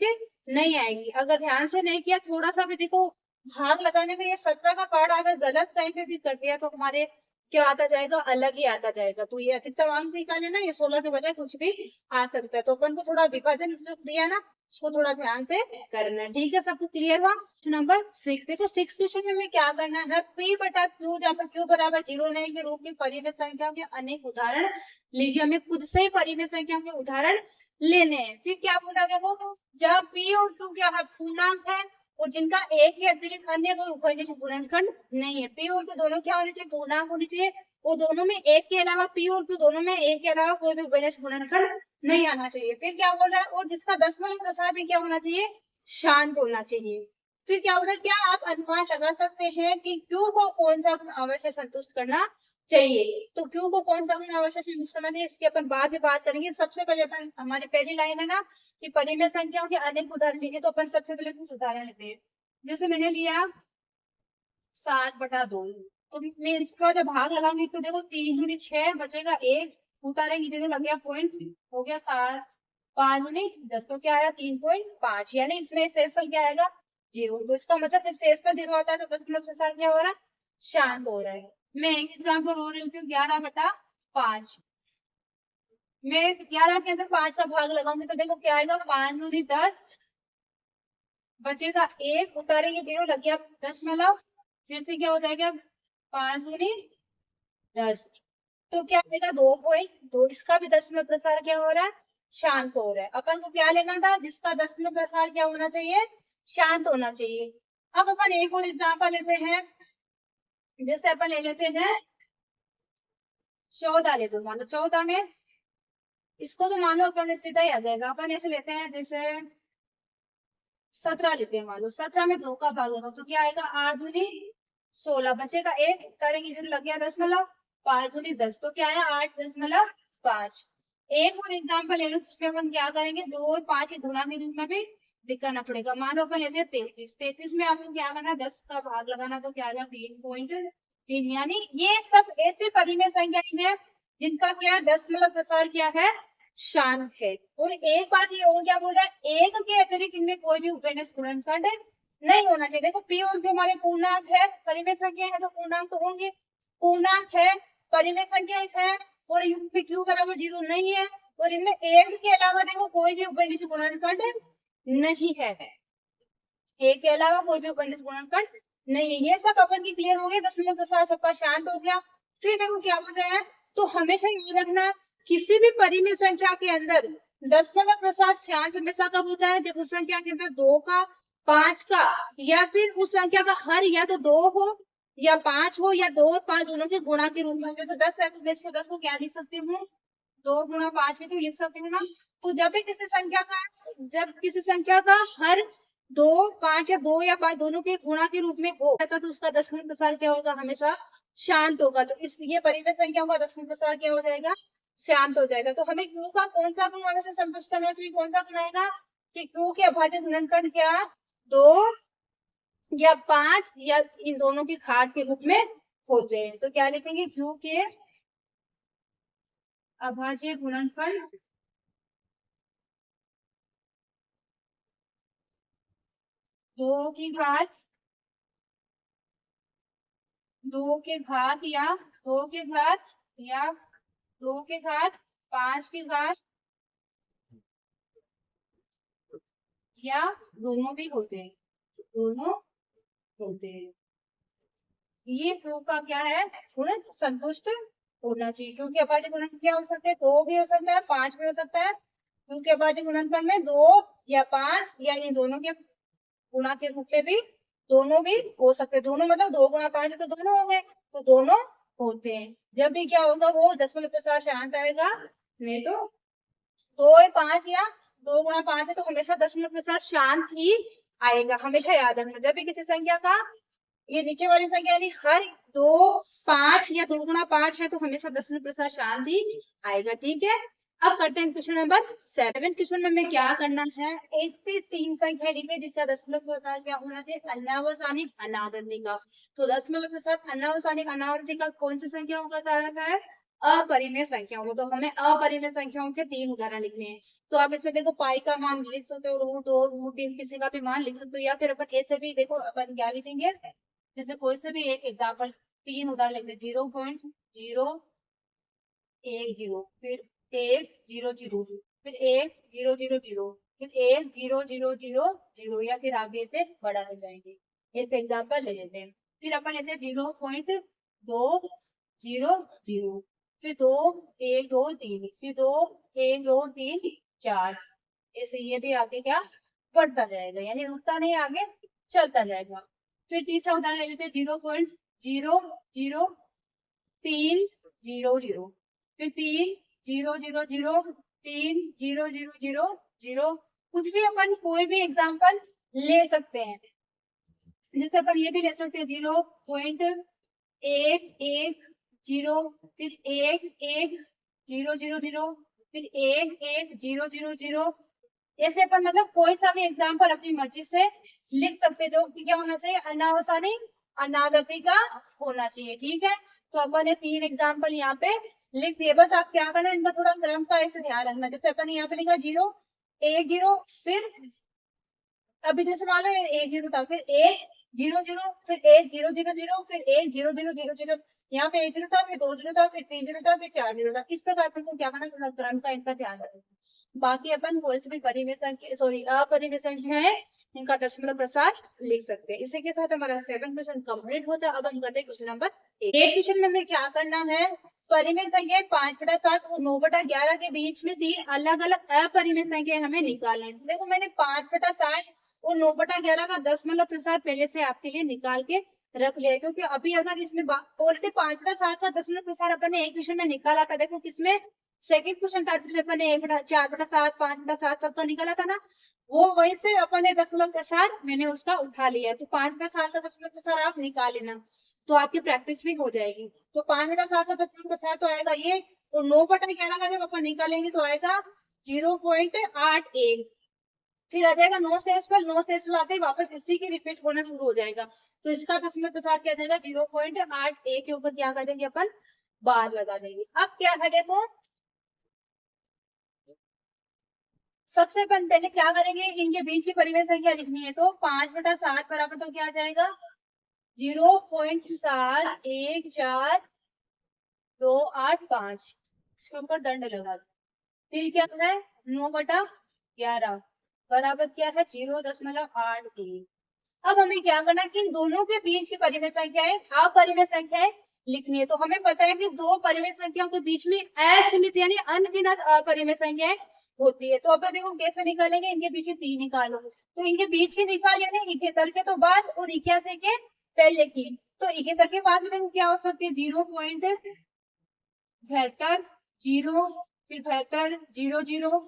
नहीं आएगी। अगर ध्यान से नहीं किया, थोड़ा सा भी देखो भाग लगाने में, ये 17 का पार्ट अगर गलत कहीं पे भी कर दिया तो हमारे क्या आता जाएगा, अलग ही आता जाएगा। तो ये अधिकतम अंक निकाले ना, ये 16 के बजाय कुछ भी आ सकता है। तो अपन को थोड़ा विभाजन जो दिया ना, उसको थोड़ा ध्यान से करना है। ठीक है, सबको क्लियर हुआ। नंबर 6 देखो, 6 क्वेश्चन में हमें क्या करना है, P बटा Q, जहाँ पर Q बराबर 0 नहीं के रूप में परिमेय संख्या के अनेक उदाहरण लीजिए। हमें खुद से ही परिमेय संख्या के उदाहरण लेने हैं। फिर क्या बोला, देखो जहाँ P और Q क्या है, पूर्णांक है, और जिनका एक ही अतिरिक्त अन्य कोई उभयनिष्ठ गुणनखंड नहीं है। P और Q दोनों क्या होने चाहिए, पूर्णांक होने चाहिए, और दोनों में एक के अलावा, P और Q दोनों में एक के अलावा कोई भी उभयनिष्ठ गुणनखंड नहीं आना चाहिए। फिर क्या बोल रहा है, और जिसका दशमलव प्रसार भी क्या होना चाहिए, शांत होना चाहिए। फिर क्या बोल रहा है, क्या आप अनुमान लगा सकते हैं कि Q को कौन सा गुण अवश्य संतुष्ट करना चाहिए। तो Q को कौन सा गुण अवश्य संतुष्ट करना चाहिए, इसकी अपन बाद में बात करेंगे। सबसे पहले अपन, हमारी पहली लाइन है ना कि परिमेय संख्याओं के अनेक उदाहरण लीजिए, तो अपन सबसे पहले कुछ उदाहरण लेते हैं। जैसे मैंने लिया 7/2, तो मैं इसका जब भाग लगाऊंगी तो देखो 3 दूनी 6 बचेगा 1, उतारेंगे 0 लग गया पॉइंट, हो गया 7, 5 दूनी 10, तो क्या आया 3.5, यानी इसमें शेषफल क्या आएगा 0। तो इसका मतलब जब शेषफल 0 आता है तो दशमलव प्रसार क्या हो रहा है, शांत हो रहा है। मैं एक एग्जाम्पल और लेती हूँ, 11/5। मैं 11 के अंदर 5 का भाग लगाऊंगी तो देखो क्या आएगा, 5 दूनी 10, बचेगा 1, उतारेंगे 0 लग गया दशमलव, फिर से क्या हो जाएगा 5 दूनी 10, तो क्या आएगा 2.2। इसका भी दशमलव प्रसार क्या हो रहा है, शांत हो रहा है। अपन को क्या लेना था, जिसका दशमलव प्रसार क्या होना चाहिए, शांत होना चाहिए। अब अपन एक और एग्जाम्पल लेते हैं, जैसे अपन ले लेते हैं 14 लेते हैं। मानो 14 में, इसको तो मानो अपन सीधा ही आ जाएगा। अपन ऐसे लेते हैं, जैसे 17 लेते हैं, मानो 17 में 2 का भाग होगा तो क्या आएगा, 8 दूनी 16, बचेगा 1, करेंगे 0 लग गया दशमलव, 5 दूनी 10, तो क्या है 8.5। एक और एग्जाम्पल ले लो जिसमें अपन क्या करेंगे, 2 और 5 के गुणा के रूप में भी दिखाना पड़ेगा। मान लो अपन लेते हैं 33 में आपको क्या करना, 10 का भाग लगाना, तो क्या आएगा 3.3। यानी ये सब ऐसे परिमेय संख्या है जिनका क्या दशमलव प्रसार क्या है, शांत है। और एक बात ये और क्या बोल रहा है, एक के अतिरिक्त इनमें कोई भी उभयनिष्ठ गुणनखंड नहीं होना चाहिए। देखो P और Q हमारे पूर्णांक है, परिमेय संख्या है, तो पूर्णांक तो होंगे, पूर्णांक है, परिमेय संख्या है, और Q बराबर 0 नहीं है, और इनमें एक के अलावा देखो कोई भी उभयनिष्ठ गुणनखंड नहीं है, एक के अलावा कोई भी उभयनिष्ठ गुणनखंड नहीं है। ये सब अपन की क्लियर हो गया, दशमलव प्रसार सबका शांत हो गया। फिर देखो क्या बोल रहे हैं, तो हमेशा याद रखना किसी भी परिमेय संख्या के अंदर दशमलव प्रसार शांत हमेशा कब होता है, जब उस संख्या के अंदर 2 का, 5 का, या फिर उस संख्या का हर या तो 2 हो या 5 हो, या 2 और 5 दोनों के गुणा के रूप में। जैसे 10 है तो मैं इसको 10 को क्या लिख सकती हूँ, 2 गुणा 5 भी तो लिख सकती हूँ ना। तो जब भी किसी संख्या का, जब किसी संख्या का हर 2, 5 या 2 या 5 दोनों के गुणा के रूप में हो तो उसका दशमलव प्रसार क्या होगा, हमेशा शांत होगा। तो इस ये परिमेय संख्या का दशमलव प्रसार क्या हो जाएगा, शांत हो जाएगा। तो हमें Q का कौन सा गुण हमेशा संतुष्ट करना चाहिए, कौन सा गुण आएगा कि Q के अभाज्य गुणनखंड क्या 2 या 5 या इन दोनों की घात के रूप में होते हैं। तो क्या लिखेंगे, Q के अभाज्य गुणनखंड 2 की घात 2 के घात या 2 के घात या 2 के घात 5 की घात, या दोनों भी होते हैं, दोनों होते हैं। ये Q का क्या है, गुण संतुष्ट होना चाहिए। क्योंकि अभाज्य गुणनखंड क्या हो सकते हैं, 2 भी हो सकता है, 5 भी हो सकता है। क्योंकि अभाज्य गुणनखंड में 2 या 5 या इन दोनों के गुणा के रूप में भी दोनों भी हो सकते हैं। दोनों मतलब 2 गुणा 5 तो दोनों हो गए, तो दोनों होते हैं। जब भी क्या होगा वो दशमलव प्रसार शांत आएगा, नहीं तो 2/5 या 2 × 5 है तो हमेशा दशमलव प्रसार शांत ही आएगा, हमेशा याद रखना। जब भी किसी संख्या का ये नीचे वाली संख्या यानी हर 2/5 या 2 × 5 है तो हमेशा दशमलव प्रसार शांत ही आएगा। ठीक है, अब करते हैं क्वेश्चन नंबर 7। क्वेश्चन में हमें क्या करना है, 1 से 3 संख्या लिखिए जिसका दशमलव प्रसार क्या होना चाहिए, अनावसानिक अनावृद्धि का। तो दशमलव प्रसार अनावसानिक अनावृद्धि का कौन सी संख्याओं का कारण है, अपरिमेय संख्याओं को। तो हमें अपरिमेय संख्याओं के 3 उदाहरण लिखने हैं। तो आप इसमें देखो पाई का मान लिख सकते हो, √2 √3 किसी का भी मान लिख सकते हो, या फिर अपन ऐसे भी देखो अपन क्या लिखेंगे, जैसे कोई से भी एक एग्जाम्पल 3 उदाहरण लिखते हैं, 0.010, फिर 100, फिर 1000, फिर 10000, या फिर आगे से बड़ा हो जाएंगे। ऐसे एग्जाम्पल ले लेते हैं। फिर अपन ऐसे 0.200, फिर 2 1 2 3, फिर 2 1 2 3 4, ऐसे ये भी आगे क्या बढ़ता जाएगा, यानी रुकता नहीं, आगे चलता जाएगा। फिर तीसरा उदाहरण ले लेते हैं 0.00300, फिर 3 0 0 0 3 0 0 0 0, कुछ भी अपन कोई भी एग्जाम्पल ले सकते हैं। जैसे अपन ये भी ले सकते हैं 0.110, फिर 11000, फिर 11000, ऐसे अपन मतलब कोई सा भी एग्जाम्पल अपनी मर्जी से लिख सकते हैं, जो कि क्या होना चाहिए, अनावसानिक अनावृत्ति का होना चाहिए। ठीक है, तो अपन ने 3 एग्जाम्पल यहाँ पे लिख दिए। बस आप क्या करना, इनका थोड़ा क्रम का ऐसे ध्यान रखना। जैसे अपन ने यहाँ पे लिखा 0 1 0, फिर अभी जैसे मान लो 1 0 था, फिर 1 0 0, फिर 1 0 0 0, फिर 1 0 0 0 0, यहाँ पे 1 0 था, फिर 2 0 था, फिर 3 0 था, फिर 4 0 था। इस प्रकार अपन को क्या करना, थोड़ा क्रम का इनका ध्यान रखना। बाकी अपन कोई से भी परिमेय संख्या अपरिमेय संख्या है इनका दशमलव प्रसार लिख सकते हैं। इसी के साथ हमारा 7 क्वेश्चन कंप्लीट होता है। अब हम करते हैं क्वेश्चन नंबर 8 क्वेश्चन में हमें क्या करना है, परिमेय संख्या 5/7 और 9/11 के बीच में 3 अलग अलग अपरिमेय संख्या हमें निकालना है। तो देखो मैंने 5/7 और 9/11 का दशमलव प्रसार पहले से आपके लिए निकाल के रख लिया है, क्योंकि अभी अगर इसमें ऑलरेडी 5/7 का दशमलव प्रसार अपन ने एक क्वेश्चन में निकाला था। देखो किसमें, सेकंड क्वेश्चन था जिसमें अपन ने 4/7 5/7 सबका निकाला था ना, वो वही से अपन ने दशमलव प्रसार मैंने उसका उठा लिया है। तो 5/7 का दशमलव प्रसार आप निकाल लेना, तो आपकी प्रैक्टिस भी हो जाएगी। तो 5/7 का दशमलव प्रसार तो आएगा ये, और 9/11 का जब अपन निकालेंगे तो आएगा 0.81, फिर आ जाएगा 9 शेष पर, 9 शेष पर आते ही वापस इसी की रिपीट होना शुरू हो जाएगा। तो इसका दशमलव प्रसार क्या जाएगा, 0.81 के ऊपर क्या कर देंगे अपन, बार लगा देंगे। अब क्या है देखो, सबसे पहले क्या करेंगे, इनके बीच की परिमेय संख्या लिखनी है। तो 5/7 बराबर तो क्या आ जाएगा, 0.714285, इसके ऊपर दंड लगा। फिर क्या है 9/11 बराबर क्या है 0.81। अब हमें क्या करना है कि इन दोनों के बीच की परिमेय संख्याएं अपरिमेय संख्याएं लिखनी है। तो हमें पता है कि दो परिमेय संख्याओं के बीच में असीमित यानी अनगिनत अपरिमेय संख्याएं होती है। तो अब देखो कैसे निकालेंगे, इनके बीच में 3 निकालो। तो इनके बीच की निकाल यानी 71 के तो बाद और 81 के पहले की। तो 71 के बाद में क्या हो सकती है, 0.72 0, फिर 72 00,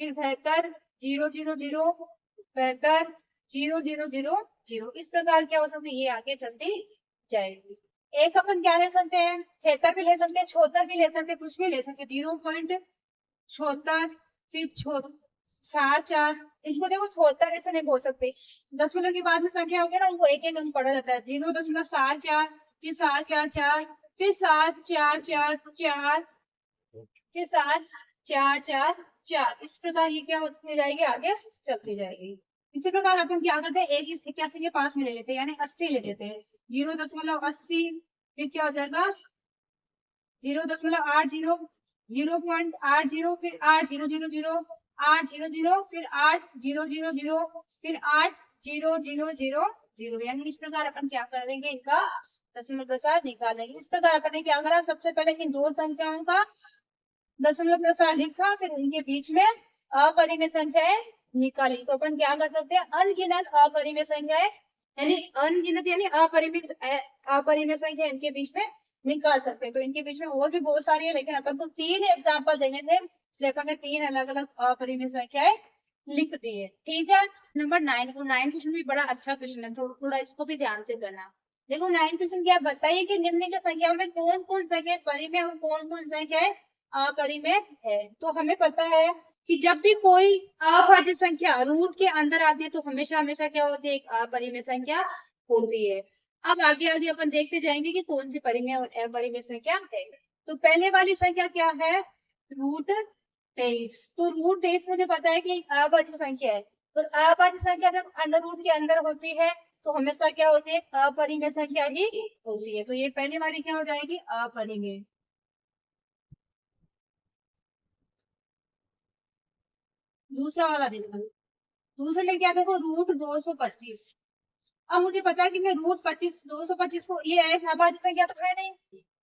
फिर 72 000, 72 000, इस प्रकार क्या हो सकती है, ये आगे चलती जाएगी। एक अपन क्या ले सकते हैं, 76 भी ले सकते हैं, 74 भी ले सकते हैं, कुछ भी ले सकते हैं। 0.74, फिर 74, इनको देखो 74 ऐसे नहीं बोल सकते, दशमलव के बाद में संख्या होगी ना, उनको एक एक अंक पढ़ा जाता है। 0.74, फिर 744, फिर 7444, फिर 7444, इस प्रकार ये क्या होती जाएगी, आगे चलती जाएगी। इसी प्रकार अपन क्या करते हैं, 81 के पास में ले लेते हैं, यानी 80 ले लेते हैं। 0.80, फिर क्या हो जाएगा 0.80, 0.80, फिर 8000, 800, फिर 8000, फिर 8000, यानी इस प्रकार अपन क्या करेंगे, इनका दशमलव प्रसार निकालेंगे। इस प्रकार अपन ने क्या करा, सबसे पहले इन दो संख्याओं का दशमलव प्रसार लिखा, फिर उनके बीच में अपरिमेय संख्याएं निकाली। तो अपन क्या कर सकते हैं, अनगिनत अपरिमेय संख्याएं यानी अनगिनत यानी अपरिमित संख्या इनके बीच में निकाल सकते हैं। तो इनके बीच में और भी बहुत सारी है, लेकिन अपन को 3 एग्जाम्पल देने थे, इसलिए अपन ने 3 अलग अलग अपरिमित संख्याएं लिख दी है। ठीक है, नंबर 9 क्वेश्चन भी बड़ा अच्छा क्वेश्चन है, थोड़ा इसको भी ध्यान से करना। देखो 9 क्वेश्चन क्या बताइए कि निम्नलिखित संख्याओं में कौन कौन संख्या परिमेय और कौन कौन संख्या अपरिमेय है। तो हमें पता है कि जब भी कोई अभाज्य संख्या रूट के अंदर आती है तो हमेशा हमेशा क्या होती है, एक अपरिमेय संख्या होती है। अब आगे आगे अपन देखते जाएंगे कि कौन सी परिमेय और अपरिमेय संख्या है। तो पहले वाली संख्या क्या है, √23। तो √23 मुझे पता है कि एक अभाज्य संख्या है, तो अभाज्य संख्या जब अंडर रूट के अंदर होती है तो हमेशा क्या होती है, अपरिमेय संख्या ही होती है। तो ये पहली वाली क्या हो जाएगी, अपरिमेय। दूसरा वाला देखो, दूसरे में क्या देखो, √225। अब मुझे पता है कि मैं √225 को, ये एक अभाज्य संख्या तो है नहीं,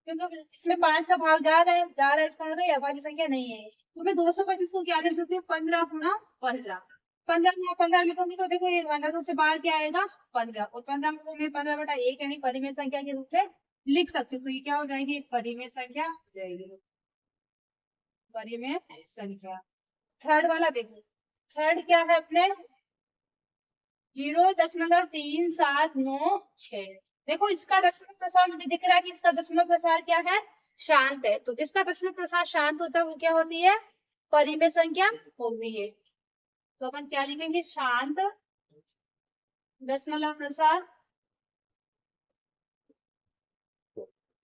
क्योंकि इसमें 5 का भाग जा रहा है, इसका मतलब ये अभाज्य संख्या नहीं है। तो मैं 225 को क्या लिख सकती हूँ, 15 गुना 15। 15 गुना 15 लिखूंगी तो देखो ये अंडर रूट से बाहर क्या आएगा, 15, और 15 को मैं 15/1 यानी परिमेय संख्या के रूप में लिख सकती हूँ। तो ये क्या हो जाएगी, परिमेय संख्या हो जाएगी, परिमेय संख्या। थर्ड वाला देखो, थर्ड क्या है अपने, 0.3796। देखो इसका दशमलव प्रसार मुझे दिख रहा है कि इसका दशमलव प्रसार क्या है, शांत है। तो जिसका दशमलव प्रसार शांत होता है वो क्या होती है, परिमेय संख्या होती है। तो अपन क्या लिखेंगे, शांत दशमलव प्रसार।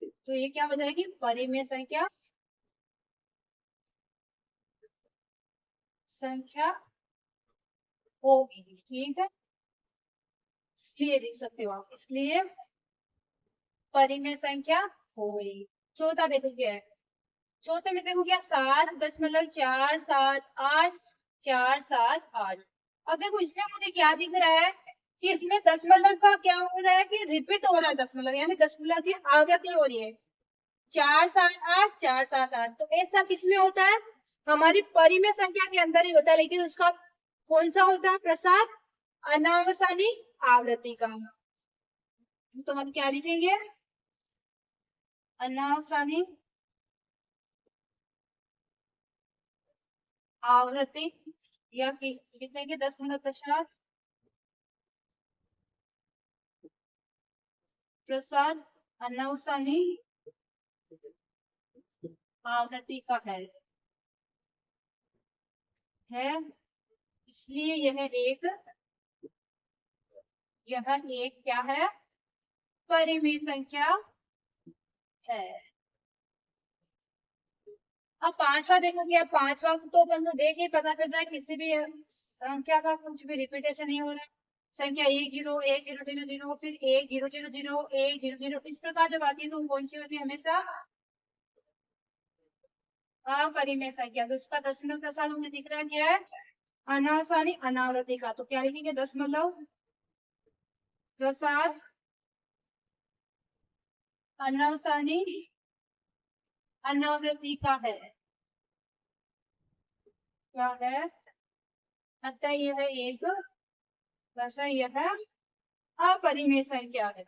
तो ये क्या हो जाएगी, परिमेय संख्या होगी। ठीक है, इसलिए लिख सकते हो आप, इसलिए परिमेय संख्या हो गई। चौथा देखो क्या है, चौथे में देखो क्या, 7.478। अब देखो इसमें मुझे क्या दिख रहा है कि इसमें दशमलव का क्या हो रहा है कि रिपीट हो रहा है, दशमलव यानी दशमलव की आवृत्ति हो रही है, 478 478। तो ऐसा किसमें होता है, हमारी परिमेय संख्या के अंदर ही होता है, लेकिन उसका कौन सा होता है प्रसार, अनावसानी आवृत्ति का। तो हम क्या लिखेंगे, अनावसानी आवृत्ति, या लिखेंगे 10 प्रसार अनावसानी आवृत्ति का है, इसलिए यह एक क्या है, परिमेय संख्या है। अब पांचवा देखो क्या, पांचवा तो अपन को देख ही पता चल रहा है किसी भी संख्या का कुछ भी रिपीटेशन नहीं हो रहा है। संख्या 101000 फिर 1000 इस प्रकार जब आती है तो कौन सी होती है, हमेशा अपरिमेय संख्या। तो इसका दशमलव प्रसार मुझे दिख रहा है क्या है, अनावसानी अनावृत्ति का। तो क्या लिखेंगे, दशमलव प्रसार अनावसानी अनावृत्ति का है, क्या है, अतः यह एक यह अपरिमेय संख्या है।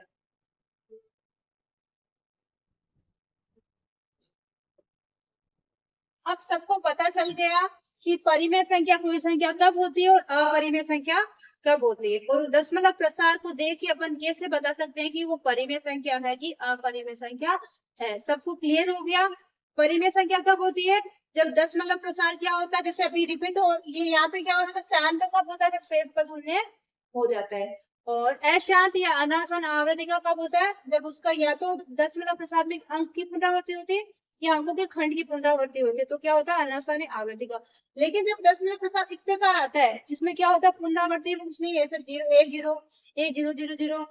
अब सबको पता चल गया कि परिमेय संख्या कोई संख्या कब होती है और अपरिमेय संख्या कब होती है, और दशमलव प्रसार को देख के अपन कैसे बता सकते हैं कि वो परिमेय संख्या है कि अपरिमेय संख्या है। सबको क्लियर हो गया, परिमेय संख्या कब होती है, जब दशमलव प्रसार क्या होता है, जैसे अभी रिपीट हो, ये यहाँ पे क्या होता है, शांत कब होता है, जब शेष पर शून्य हो जाता है। और अशांत या अनासन आवृत्ति का कब होता है, जब उसका या तो दशमलव प्रसार में अंक की पुनरावृत्ति होती है या अंकों के खंड की पुनरावृत्ति होती है, तो क्या होता है, अनासन आवृत्ति का। लेकिन जब दशमलव प्रसार इस प्रकार आता है जिसमें क्या होता है, पुनरावृत्ति कुछ नहीं है, सिर्फ 1 0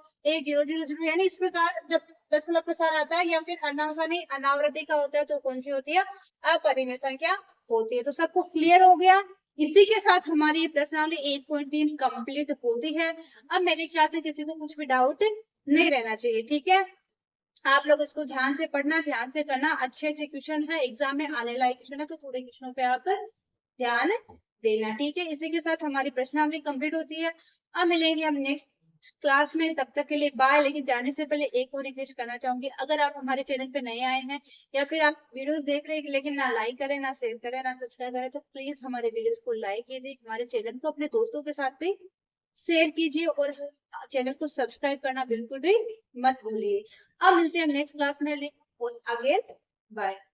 यानी इस प्रकार जब दशमलव प्रसार आता है या फिर अनावसानी अनावृत्ति का होता है तो कौन सी होती है, अपरिमेय संख्या होती है। तो सबको क्लियर हो गया। इसी के साथ हमारी ये प्रश्नावली 1.3 कंप्लीट होती है। अब मेरे ख्याल से किसी को कुछ भी डाउट नहीं रहना चाहिए। ठीक है, आप लोग इसको ध्यान से पढ़ना, ध्यान से करना, अच्छे क्वेश्चन है, एग्जाम में आने लायक क्वेश्चन है, तो थोड़े क्वेश्चनों पे आप ध्यान देना। ठीक है, इसी के साथ हमारी प्रश्नावली कंप्लीट होती है। अब मिलेंगे हम नेक्स्ट क्लास में। तब तक के लिए बाय। लेकिन जाने से पहले एक और रिक्वेस्ट करना चाहूंगी, अगर आप हमारे चैनल पे नए आए हैं या फिर आप वीडियोस देख रहे हैं लेकिन ना लाइक करें, ना शेयर करें, ना सब्सक्राइब करें, तो प्लीज हमारे वीडियोस को लाइक कीजिए, हमारे चैनल को अपने दोस्तों के साथ भी शेयर कीजिए और चैनल को सब्सक्राइब करना बिल्कुल भी मत भूलिए। अब मिलते हैं नेक्स्ट क्लास में और अगेन बाय।